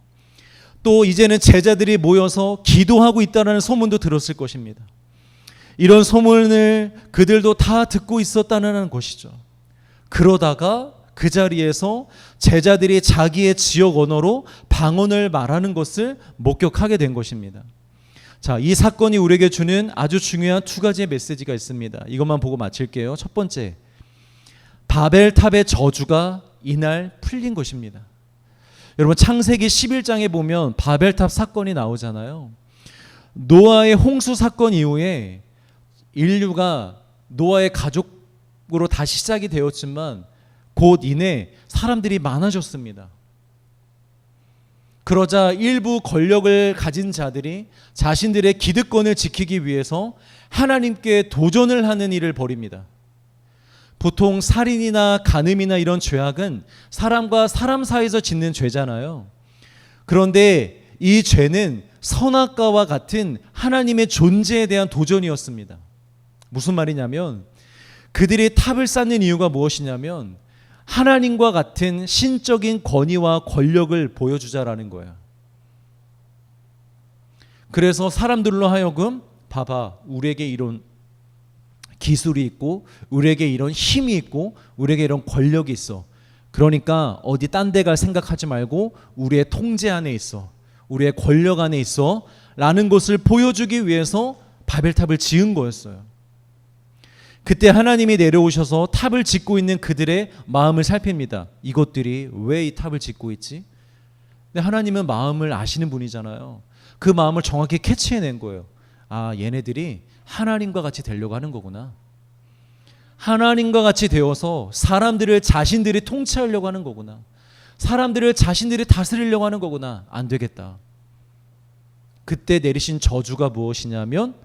또 이제는 제자들이 모여서 기도하고 있다는 소문도 들었을 것입니다. 이런 소문을 그들도 다 듣고 있었다는 것이죠. 그러다가 그 자리에서 제자들이 자기의 지역 언어로 방언을 말하는 것을 목격하게 된 것입니다. 자, 이 사건이 우리에게 주는 아주 중요한 두 가지의 메시지가 있습니다. 이것만 보고 마칠게요. 첫 번째, 바벨탑의 저주가 이날 풀린 것입니다. 여러분, 창세기 11장에 보면 바벨탑 사건이 나오잖아요. 노아의 홍수 사건 이후에 인류가 노아의 가족으로 다시 시작이 되었지만 곧 이내 사람들이 많아졌습니다. 그러자 일부 권력을 가진 자들이 자신들의 기득권을 지키기 위해서 하나님께 도전을 하는 일을 벌입니다. 보통 살인이나 간음이나 이런 죄악은 사람과 사람 사이에서 짓는 죄잖아요. 그런데 이 죄는 선악과와 같은 하나님의 존재에 대한 도전이었습니다. 무슨 말이냐면 그들이 탑을 쌓는 이유가 무엇이냐면 하나님과 같은 신적인 권위와 권력을 보여주자라는 거예요. 그래서 사람들로 하여금 봐봐, 우리에게 이런 기술이 있고 우리에게 이런 힘이 있고 우리에게 이런 권력이 있어. 그러니까 어디 딴 데 갈 생각하지 말고 우리의 통제 안에 있어. 우리의 권력 안에 있어. 라는 것을 보여주기 위해서 바벨탑을 지은 거였어요. 그때 하나님이 내려오셔서 탑을 짓고 있는 그들의 마음을 살핍니다. 이것들이 왜 이 탑을 짓고 있지? 근데 하나님은 마음을 아시는 분이잖아요. 그 마음을 정확히 캐치해낸 거예요. 아, 얘네들이 하나님과 같이 되려고 하는 거구나. 하나님과 같이 되어서 사람들을 자신들이 통치하려고 하는 거구나. 사람들을 자신들이 다스리려고 하는 거구나. 안 되겠다. 그때 내리신 저주가 무엇이냐면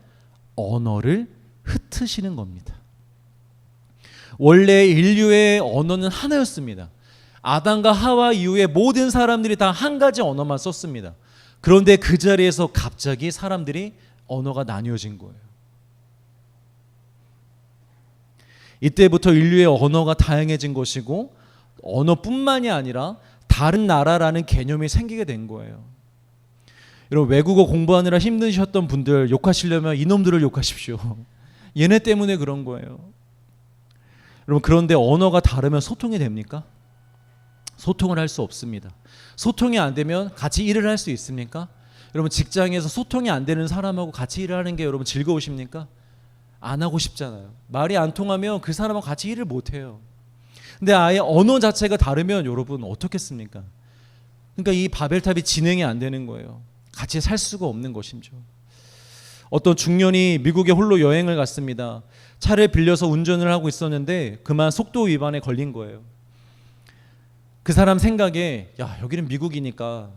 언어를 흩으시는 겁니다. 원래 인류의 언어는 하나였습니다. 아담과 하와 이후에 모든 사람들이 다 한 가지 언어만 썼습니다. 그런데 그 자리에서 갑자기 사람들이 언어가 나뉘어진 거예요. 이때부터 인류의 언어가 다양해진 것이고 언어뿐만이 아니라 다른 나라라는 개념이 생기게 된 거예요. 여러분, 외국어 공부하느라 힘드셨던 분들 욕하시려면 이놈들을 욕하십시오. 얘네 때문에 그런 거예요. 여러분, 그런데 언어가 다르면 소통이 됩니까? 소통을 할 수 없습니다. 소통이 안 되면 같이 일을 할 수 있습니까? 여러분, 직장에서 소통이 안 되는 사람하고 같이 일을 하는 게 여러분 즐거우십니까? 안 하고 싶잖아요. 말이 안 통하면 그 사람하고 같이 일을 못 해요. 근데 아예 언어 자체가 다르면 여러분 어떻겠습니까? 그러니까 이 바벨탑이 진행이 안 되는 거예요. 같이 살 수가 없는 것이죠. 어떤 중년이 미국에 홀로 여행을 갔습니다. 차를 빌려서 운전을 하고 있었는데 그만 속도 위반에 걸린 거예요. 그 사람 생각에 야, 여기는 미국이니까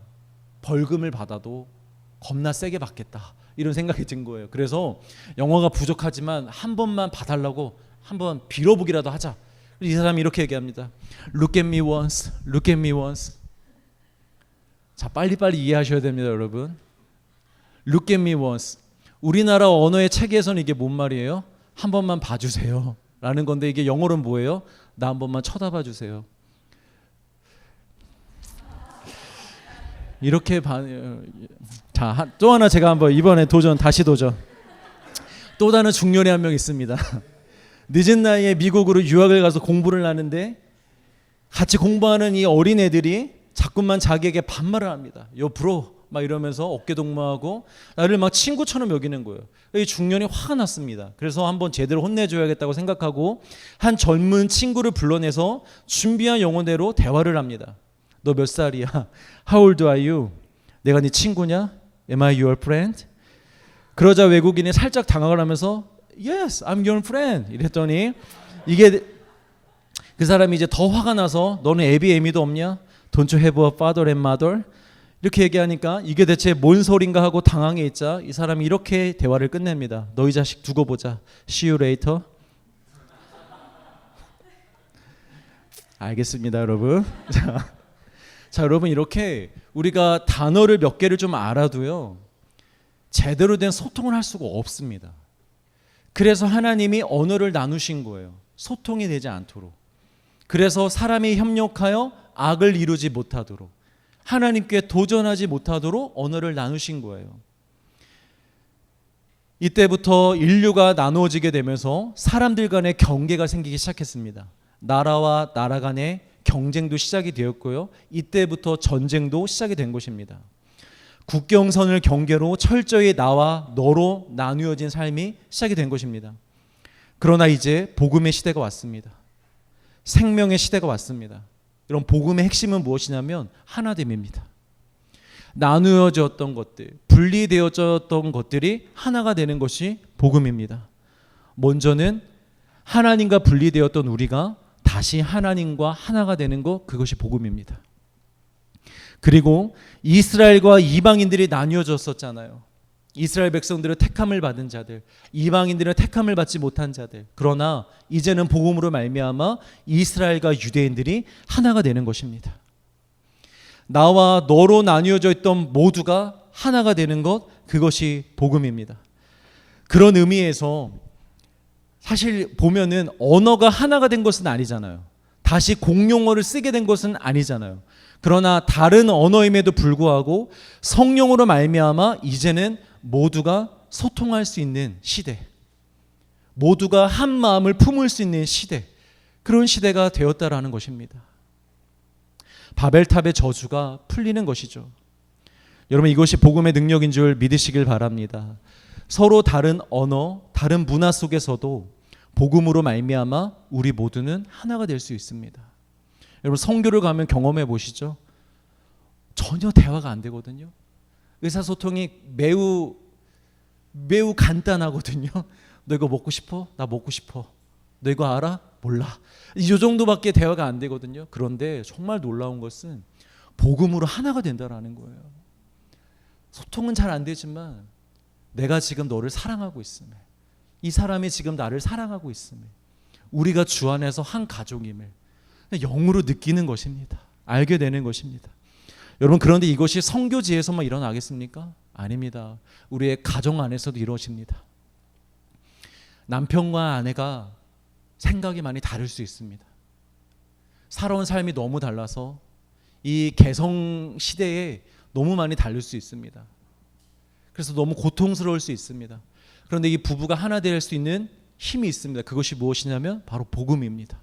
벌금을 받아도 겁나 세게 받겠다, 이런 생각이 든 거예요. 그래서 영어가 부족하지만 한 번만 봐달라고 한번 빌어보기라도 하자. 이 사람이 이렇게 얘기합니다. Look at me once, look at me once. 자, 빨리빨리 이해하셔야 됩니다, 여러분. Look at me once. 우리나라 언어의 체계에서는 이게 뭔 말이에요? 한 번만 봐주세요 라는 건데, 이게 영어로는 뭐예요? 나 한 번만 쳐다봐 주세요. 이렇게 자, 또 하나 제가 한번 이번에 다시 도전. 또 다른 중년이 한 명 있습니다. 늦은 나이에 미국으로 유학을 가서 공부를 하는데 같이 공부하는 이 어린애들이 자꾸만 자기에게 반말을 합니다. 요 브로 막 이러면서 어깨 동무하고 나를 막 친구처럼 여기는 거예요. 이 중년이 화가 났습니다. 그래서 한번 제대로 혼내줘야겠다고 생각하고 한 젊은 친구를 불러내서 준비한 영어대로 대화를 합니다. 너 몇 살이야? How old are you? 내가 네 친구냐? Am I your friend? 그러자 외국인이 살짝 당황을 하면서 Yes, I'm your friend 이랬더니 이게 그 사람이 이제 더 화가 나서 너는 애비 애미도 없냐? Don't you have a father and mother? 이렇게 얘기하니까 이게 대체 뭔 소린가 하고 당황해 있자 이 사람이 이렇게 대화를 끝냅니다. 너희 자식 두고 보자. See you later. 알겠습니다, 여러분. 자, 여러분, 이렇게 우리가 단어를 몇 개를 좀 알아도요, 제대로 된 소통을 할 수가 없습니다. 그래서 하나님이 언어를 나누신 거예요. 소통이 되지 않도록. 그래서 사람이 협력하여 악을 이루지 못하도록, 하나님께 도전하지 못하도록 언어를 나누신 거예요. 이때부터 인류가 나누어지게 되면서 사람들 간의 경계가 생기기 시작했습니다. 나라와 나라 간의 경쟁도 시작이 되었고요. 이때부터 전쟁도 시작이 된 것입니다. 국경선을 경계로 철저히 나와 너로 나누어진 삶이 시작이 된 것입니다. 그러나 이제 복음의 시대가 왔습니다. 생명의 시대가 왔습니다. 이런 복음의 핵심은 무엇이냐면 하나됨입니다. 나누어졌던 것들, 분리되어졌던 것들이 하나가 되는 것이 복음입니다. 먼저는 하나님과 분리되었던 우리가 다시 하나님과 하나가 되는 것, 그것이 복음입니다. 그리고 이스라엘과 이방인들이 나뉘어졌었잖아요. 이스라엘 백성들은 택함을 받은 자들, 이방인들은 택함을 받지 못한 자들. 그러나 이제는 복음으로 말미암아 이스라엘과 유대인들이 하나가 되는 것입니다. 나와 너로 나뉘어져 있던 모두가 하나가 되는 것, 그것이 복음입니다. 그런 의미에서 사실 보면은 언어가 하나가 된 것은 아니잖아요. 다시 공용어를 쓰게 된 것은 아니잖아요. 그러나 다른 언어임에도 불구하고 성령으로 말미암아 이제는 모두가 소통할 수 있는 시대, 모두가 한 마음을 품을 수 있는 시대, 그런 시대가 되었다라는 것입니다. 바벨탑의 저주가 풀리는 것이죠. 여러분, 이것이 복음의 능력인 줄 믿으시길 바랍니다. 서로 다른 언어, 다른 문화 속에서도 복음으로 말미암아 우리 모두는 하나가 될 수 있습니다. 여러분, 선교를 가면 경험해 보시죠. 전혀 대화가 안 되거든요. 의사소통이 매우 간단하거든요. 너 이거 먹고 싶어? 나 먹고 싶어. 너 이거 알아? 몰라. 이 정도밖에 대화가 안 되거든요. 그런데 정말 놀라운 것은 복음으로 하나가 된다라는 거예요. 소통은 잘 안 되지만 내가 지금 너를 사랑하고 있음에, 이 사람이 지금 나를 사랑하고 있음에, 우리가 주 안에서 한 가족임을 영으로 느끼는 것입니다. 알게 되는 것입니다. 여러분, 그런데 이것이 선교지에서만 일어나겠습니까? 아닙니다. 우리의 가정 안에서도 이루어집니다. 남편과 아내가 생각이 많이 다를 수 있습니다. 살아온 삶이 너무 달라서 이 개성 시대에 너무 많이 다를 수 있습니다. 그래서 너무 고통스러울 수 있습니다. 그런데 이 부부가 하나 될 수 있는 힘이 있습니다. 그것이 무엇이냐면 바로 복음입니다.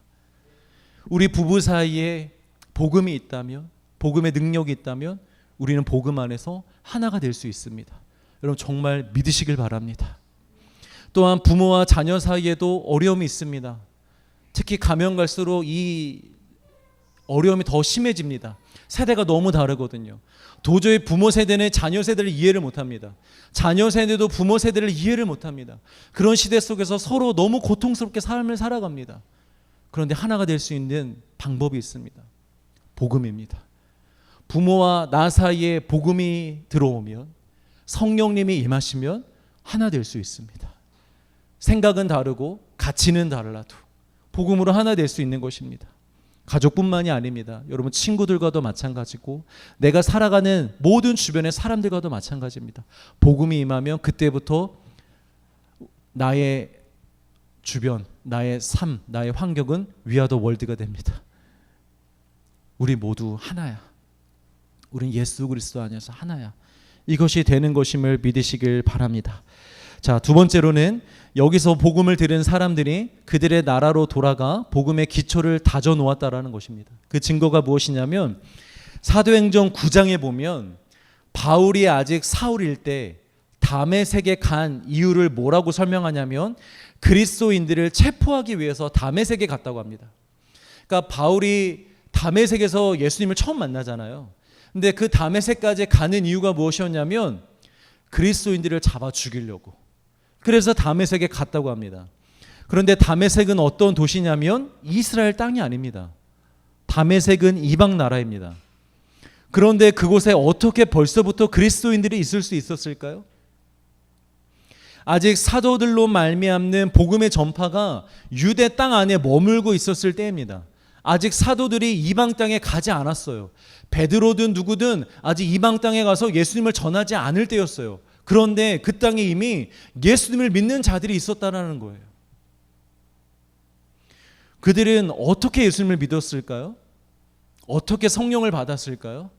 우리 부부 사이에 복음이 있다면, 복음의 능력이 있다면 우리는 복음 안에서 하나가 될 수 있습니다. 여러분, 정말 믿으시길 바랍니다. 또한 부모와 자녀 사이에도 어려움이 있습니다. 특히 가면 갈수록 이 어려움이 더 심해집니다. 세대가 너무 다르거든요. 도저히 부모 세대는 자녀 세대를 이해를 못합니다. 자녀 세대도 부모 세대를 이해를 못합니다. 그런 시대 속에서 서로 너무 고통스럽게 삶을 살아갑니다. 그런데 하나가 될 수 있는 방법이 있습니다. 복음입니다. 부모와 나 사이에 복음이 들어오면, 성령님이 임하시면 하나 될 수 있습니다. 생각은 다르고 가치는 달라도 복음으로 하나 될 수 있는 것입니다. 가족뿐만이 아닙니다. 여러분, 친구들과도 마찬가지고 내가 살아가는 모든 주변의 사람들과도 마찬가지입니다. 복음이 임하면 그때부터 나의 주변, 나의 삶, 나의 환경은 위아더 월드가 됩니다. 우리 모두 하나야. 우린 예수 그리스도 안에서 하나야. 이것이 되는 것임을 믿으시길 바랍니다. 자, 두 번째로는 여기서 복음을 들은 사람들이 그들의 나라로 돌아가 복음의 기초를 다져 놓았다라는 것입니다. 그 증거가 무엇이냐면 사도행전 9장에 보면 바울이 아직 사울일 때 다메섹에 간 이유를 뭐라고 설명하냐면 그리스도인들을 체포하기 위해서 다메섹에 갔다고 합니다. 그러니까 바울이 다메섹에서 예수님을 처음 만나잖아요. 근데 그 다메섹까지 가는 이유가 무엇이었냐면 그리스도인들을 잡아 죽이려고. 그래서 다메섹에 갔다고 합니다. 그런데 다메섹은 어떤 도시냐면 이스라엘 땅이 아닙니다. 다메섹은 이방 나라입니다. 그런데 그곳에 어떻게 벌써부터 그리스도인들이 있을 수 있었을까요? 아직 사도들로 말미암는 복음의 전파가 유대 땅 안에 머물고 있었을 때입니다. 아직 사도들이 이방 땅에 가지 않았어요. 베드로든 누구든 아직 이방 땅에 가서 예수님을 전하지 않을 때였어요. 그런데 그 땅에 이미 예수님을 믿는 자들이 있었다라는 거예요. 그들은 어떻게 예수님을 믿었을까요? 어떻게 성령을 받았을까요?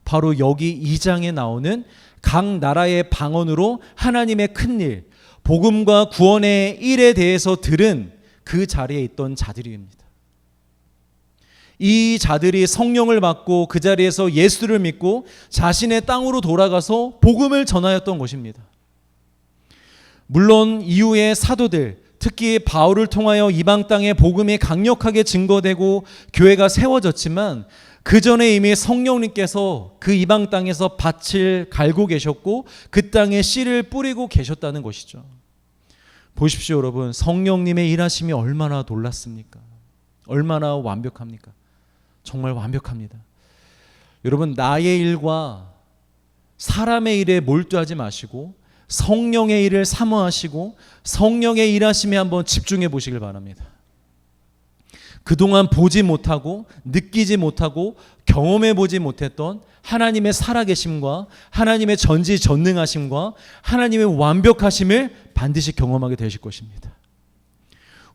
바로 여기 2장에 나오는 각 나라의 방언으로 하나님의 큰일, 복음과 구원의 일에 대해서 들은 그 자리에 있던 자들입니다. 이 자들이 성령을 받고 그 자리에서 예수를 믿고 자신의 땅으로 돌아가서 복음을 전하였던 것입니다. 물론 이후에 사도들, 특히 바울을 통하여 이방 땅에 복음이 강력하게 증거되고 교회가 세워졌지만 그 전에 이미 성령님께서 그 이방 땅에서 밭을 갈고 계셨고 그 땅에 씨를 뿌리고 계셨다는 것이죠. 보십시오, 여러분. 성령님의 일하심이 얼마나 놀랍습니까? 얼마나 완벽합니까? 정말 완벽합니다. 여러분, 나의 일과 사람의 일에 몰두하지 마시고 성령의 일을 사모하시고 성령의 일하심에 한번 집중해 보시길 바랍니다. 그동안 보지 못하고 느끼지 못하고 경험해 보지 못했던 하나님의 살아계심과 하나님의 전지전능하심과 하나님의 완벽하심을 반드시 경험하게 되실 것입니다.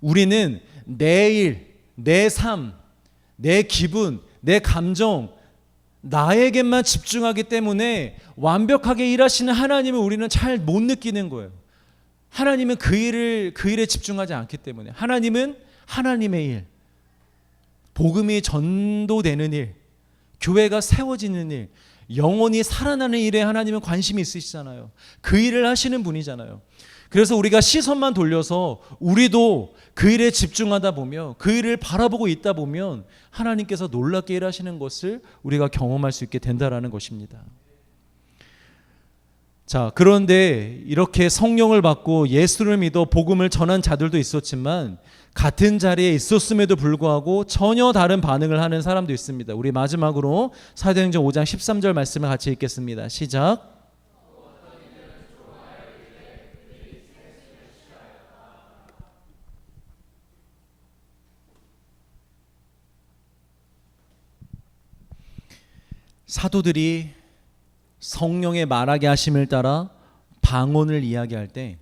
우리는 내 일, 내 삶, 내 기분, 내 감정, 나에게만 집중하기 때문에 완벽하게 일하시는 하나님을 우리는 잘 못 느끼는 거예요. 하나님은 그 일에 집중하지 않기 때문에, 하나님은 하나님의 일, 복음이 전도되는 일, 교회가 세워지는 일, 영혼이 살아나는 일에 하나님은 관심이 있으시잖아요. 그 일을 하시는 분이잖아요. 그래서 우리가 시선만 돌려서 우리도 그 일에 집중하다 보면, 그 일을 바라보고 있다 보면 하나님께서 놀랍게 일하시는 것을 우리가 경험할 수 있게 된다라는 것입니다. 자, 그런데 이렇게 성령을 받고 예수를 믿어 복음을 전한 자들도 있었지만, 같은 자리에 있었음에도 불구하고 전혀 다른 반응을 하는 사람도 있습니다. 우리 마지막으로 사도행전 5장 13절 말씀을 같이 읽겠습니다. 시작. 사도들이 성령의 말하게 하심을 따라 방언을 이야기할 때,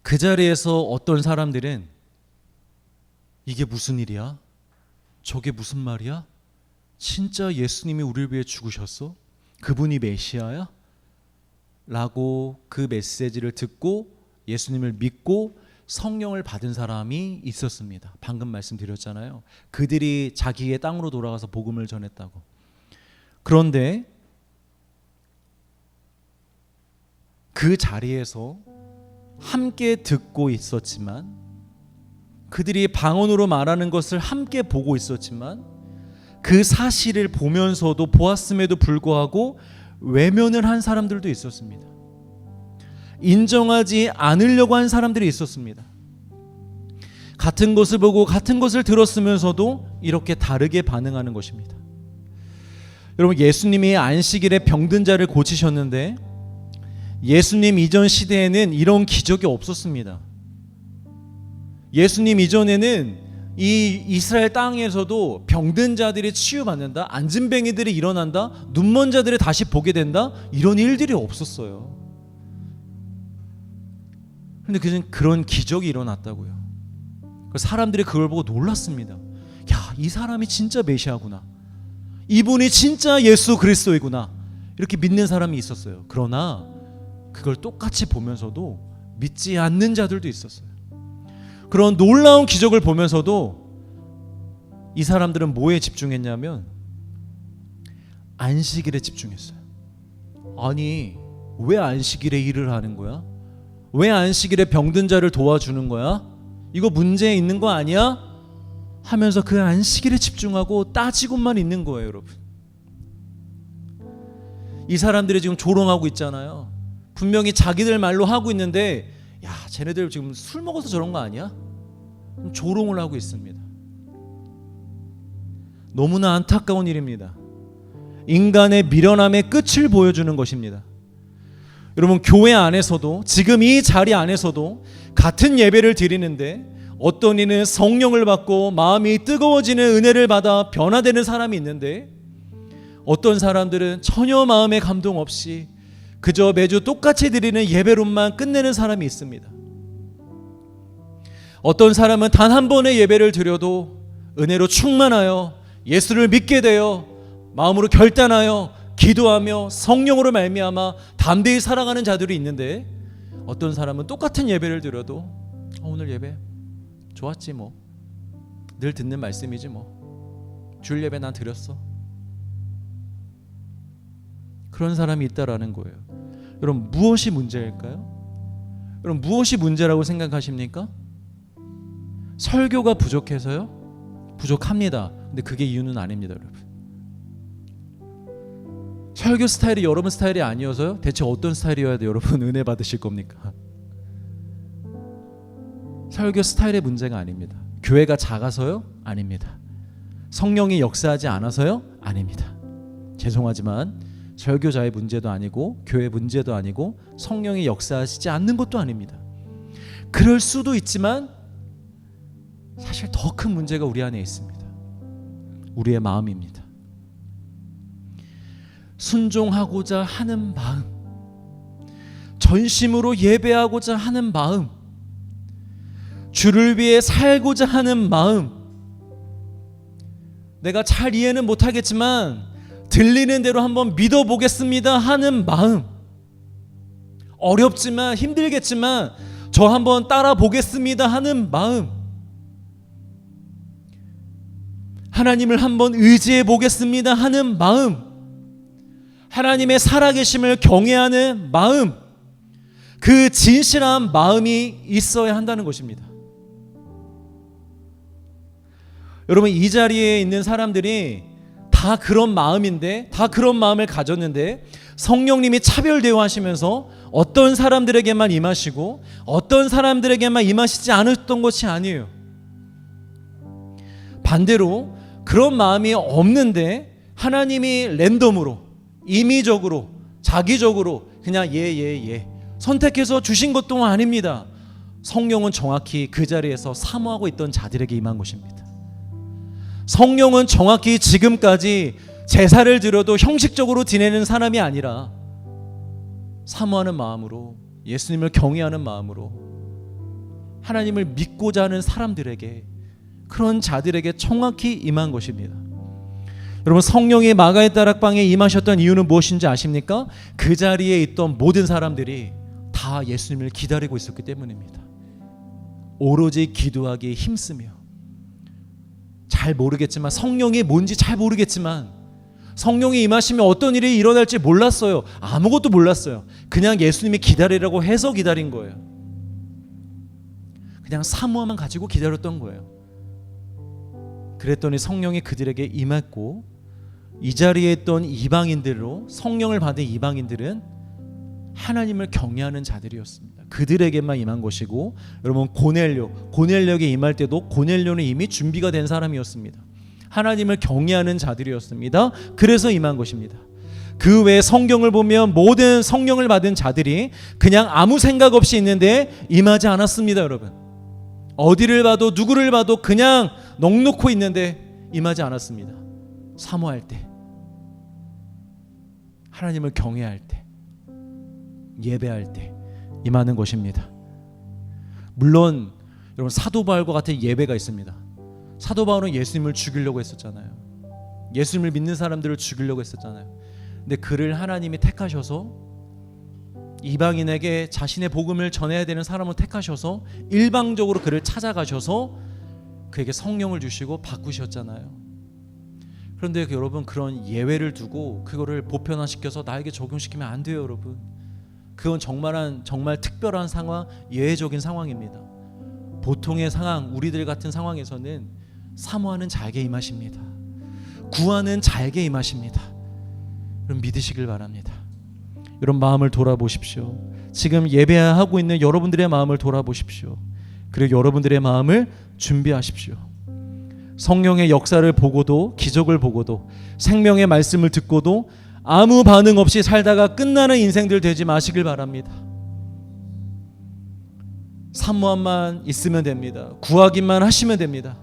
그 자리에서 어떤 사람들은 이게 무슨 일이야? 저게 무슨 말이야? 진짜 예수님이 우리를 위해 죽으셨어? 그분이 메시아야? 라고 그 메시지를 듣고 예수님을 믿고 성령을 받은 사람이 있었습니다. 방금 말씀드렸잖아요. 그들이 자기의 땅으로 돌아가서 복음을 전했다고. 그런데 그 자리에서 함께 듣고 있었지만, 그들이 방언으로 말하는 것을 함께 보고 있었지만, 그 사실을 보면서도, 보았음에도 불구하고 외면을 한 사람들도 있었습니다. 인정하지 않으려고 한 사람들이 있었습니다. 같은 것을 보고 같은 것을 들었으면서도 이렇게 다르게 반응하는 것입니다. 여러분, 예수님이 안식일에 병든 자를 고치셨는데, 예수님 이전 시대에는 이런 기적이 없었습니다. 예수님 이전에는 이 이스라엘 땅에서도 병든 자들이 치유받는다, 안진뱅이들이 일어난다, 눈먼 자들이 다시 보게 된다, 이런 일들이 없었어요. 그런데 그런 기적이 일어났다고요. 사람들이 그걸 보고 놀랐습니다. 야, 이 사람이 진짜 메시아구나, 이분이 진짜 예수 그리스도이구나, 이렇게 믿는 사람이 있었어요. 그러나 그걸 똑같이 보면서도 믿지 않는 자들도 있었어요. 그런 놀라운 기적을 보면서도 이 사람들은 뭐에 집중했냐면 안식일에 집중했어요. 아니, 왜 안식일에 일을 하는 거야? 왜 안식일에 병든 자를 도와주는 거야? 이거 문제 있는 거 아니야? 하면서 그 안식일에 집중하고 따지고만 있는 거예요, 여러분. 이 사람들이 지금 조롱하고 있잖아요. 분명히 자기들 말로 하고 있는데, 야, 쟤네들 지금 술 먹어서 저런 거 아니야? 조롱을 하고 있습니다. 너무나 안타까운 일입니다. 인간의 미련함의 끝을 보여주는 것입니다. 여러분, 교회 안에서도, 지금 이 자리 안에서도 같은 예배를 드리는데 어떤 이는 성령을 받고 마음이 뜨거워지는 은혜를 받아 변화되는 사람이 있는데, 어떤 사람들은 전혀 마음의 감동 없이 그저 매주 똑같이 드리는 예배로만 끝내는 사람이 있습니다. 어떤 사람은 단 한 번의 예배를 드려도 은혜로 충만하여 예수를 믿게 되어 마음으로 결단하여 기도하며 성령으로 말미암아 담대히 살아가는 자들이 있는데, 어떤 사람은 똑같은 예배를 드려도 오늘 예배 좋았지, 뭐 늘 듣는 말씀이지, 뭐 주일 예배 난 드렸어, 그런 사람이 있다라는 거예요. 여러분, 무엇이 문제일까요? 여러분, 무엇이 문제라고 생각하십니까? 설교가 부족해서요? 부족합니다. 근데 그게 이유는 아닙니다, 여러분. 설교 스타일이 여러분 스타일이 아니어서요? 대체 어떤 스타일이어야 돼 여러분 은혜 받으실 겁니까? 설교 스타일의 문제가 아닙니다. 교회가 작아서요? 아닙니다. 성령이 역사하지 않아서요? 아닙니다. 죄송하지만 설교자의 문제도 아니고 교회 문제도 아니고 성령이 역사하시지 않는 것도 아닙니다. 그럴 수도 있지만 사실 더 큰 문제가 우리 안에 있습니다. 우리의 마음입니다. 순종하고자 하는 마음, 전심으로 예배하고자 하는 마음, 주를 위해 살고자 하는 마음, 내가 잘 이해는 못하겠지만 들리는 대로 한번 믿어보겠습니다 하는 마음, 어렵지만 힘들겠지만 저 한번 따라 보겠습니다 하는 마음, 하나님을 한번 의지해 보겠습니다 하는 마음, 하나님의 살아계심을 경외하는 마음, 그 진실한 마음이 있어야 한다는 것입니다. 여러분, 이 자리에 있는 사람들이 다 그런 마음인데, 다 그런 마음을 가졌는데 성령님이 차별 대우하시면서 어떤 사람들에게만 임하시고 어떤 사람들에게만 임하시지 않았던 것이 아니에요. 반대로 그런 마음이 없는데 하나님이 랜덤으로, 임의적으로, 자기적으로 그냥 예 선택해서 주신 것도 아닙니다. 성령은 정확히 그 자리에서 사모하고 있던 자들에게 임한 것입니다. 성령은 정확히 지금까지 제사를 드려도 형식적으로 지내는 사람이 아니라 사모하는 마음으로, 예수님을 경외하는 마음으로 하나님을 믿고자 하는 사람들에게, 그런 자들에게 정확히 임한 것입니다. 여러분, 성령이 마가의 다락방에 임하셨던 이유는 무엇인지 아십니까? 그 자리에 있던 모든 사람들이 다 예수님을 기다리고 있었기 때문입니다. 오로지 기도하기에 힘쓰며, 잘 모르겠지만, 성령이 뭔지 잘 모르겠지만 성령이 임하시면 어떤 일이 일어날지 몰랐어요. 아무것도 몰랐어요. 그냥 예수님이 기다리라고 해서 기다린 거예요. 그냥 사모함만 가지고 기다렸던 거예요. 그랬더니 성령이 그들에게 임했고, 이 자리에 있던 이방인들로 성령을 받은 이방인들은 하나님을 경외하는 자들이었습니다. 그들에게만 임한 것이고, 여러분, 고넬료에게 임할 때도 고넬료는 이미 준비가 된 사람이었습니다. 하나님을 경외하는 자들이었습니다. 그래서 임한 것입니다. 그 외에 성경을 보면 모든 성령을 받은 자들이 그냥 아무 생각 없이 있는데 임하지 않았습니다. 여러분, 어디를 봐도 누구를 봐도 그냥 넋놓고 있는데 임하지 않았습니다. 사모할 때, 하나님을 경외할 때, 예배할 때 임하는 것입니다. 물론 여러분, 사도 바울과 같은 예배가 있습니다. 사도 바울은 예수님을 죽이려고 했었잖아요. 예수님을 믿는 사람들을 죽이려고 했었잖아요. 근데 그를 하나님이 택하셔서, 이방인에게 자신의 복음을 전해야 되는 사람을 택하셔서 일방적으로 그를 찾아가셔서 그에게 성령을 주시고 바꾸셨잖아요. 그런데 여러분, 그런 예외를 두고 그거를 보편화시켜서 나에게 적용시키면 안 돼요. 여러분, 그건 정말 특별한 상황, 예외적인 상황입니다. 보통의 상황, 우리들 같은 상황에서는 사모하는 자에게 임하십니다. 구하는 자에게 임하십니다. 여러분, 믿으시길 바랍니다. 여러분, 마음을 돌아보십시오. 지금 예배하고 있는 여러분들의 마음을 돌아보십시오. 그리고 여러분들의 마음을 준비하십시오. 성령의 역사를 보고도, 기적을 보고도, 생명의 말씀을 듣고도 아무 반응 없이 살다가 끝나는 인생들 되지 마시길 바랍니다. 사모함만 있으면 됩니다. 구하기만 하시면 됩니다.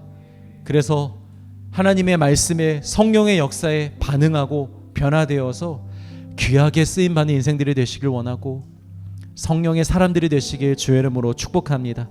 그래서 하나님의 말씀에, 성령의 역사에 반응하고 변화되어서 귀하게 쓰임받는 인생들이 되시길 원하고 성령의 사람들이 되시길 주의 이름으로 축복합니다.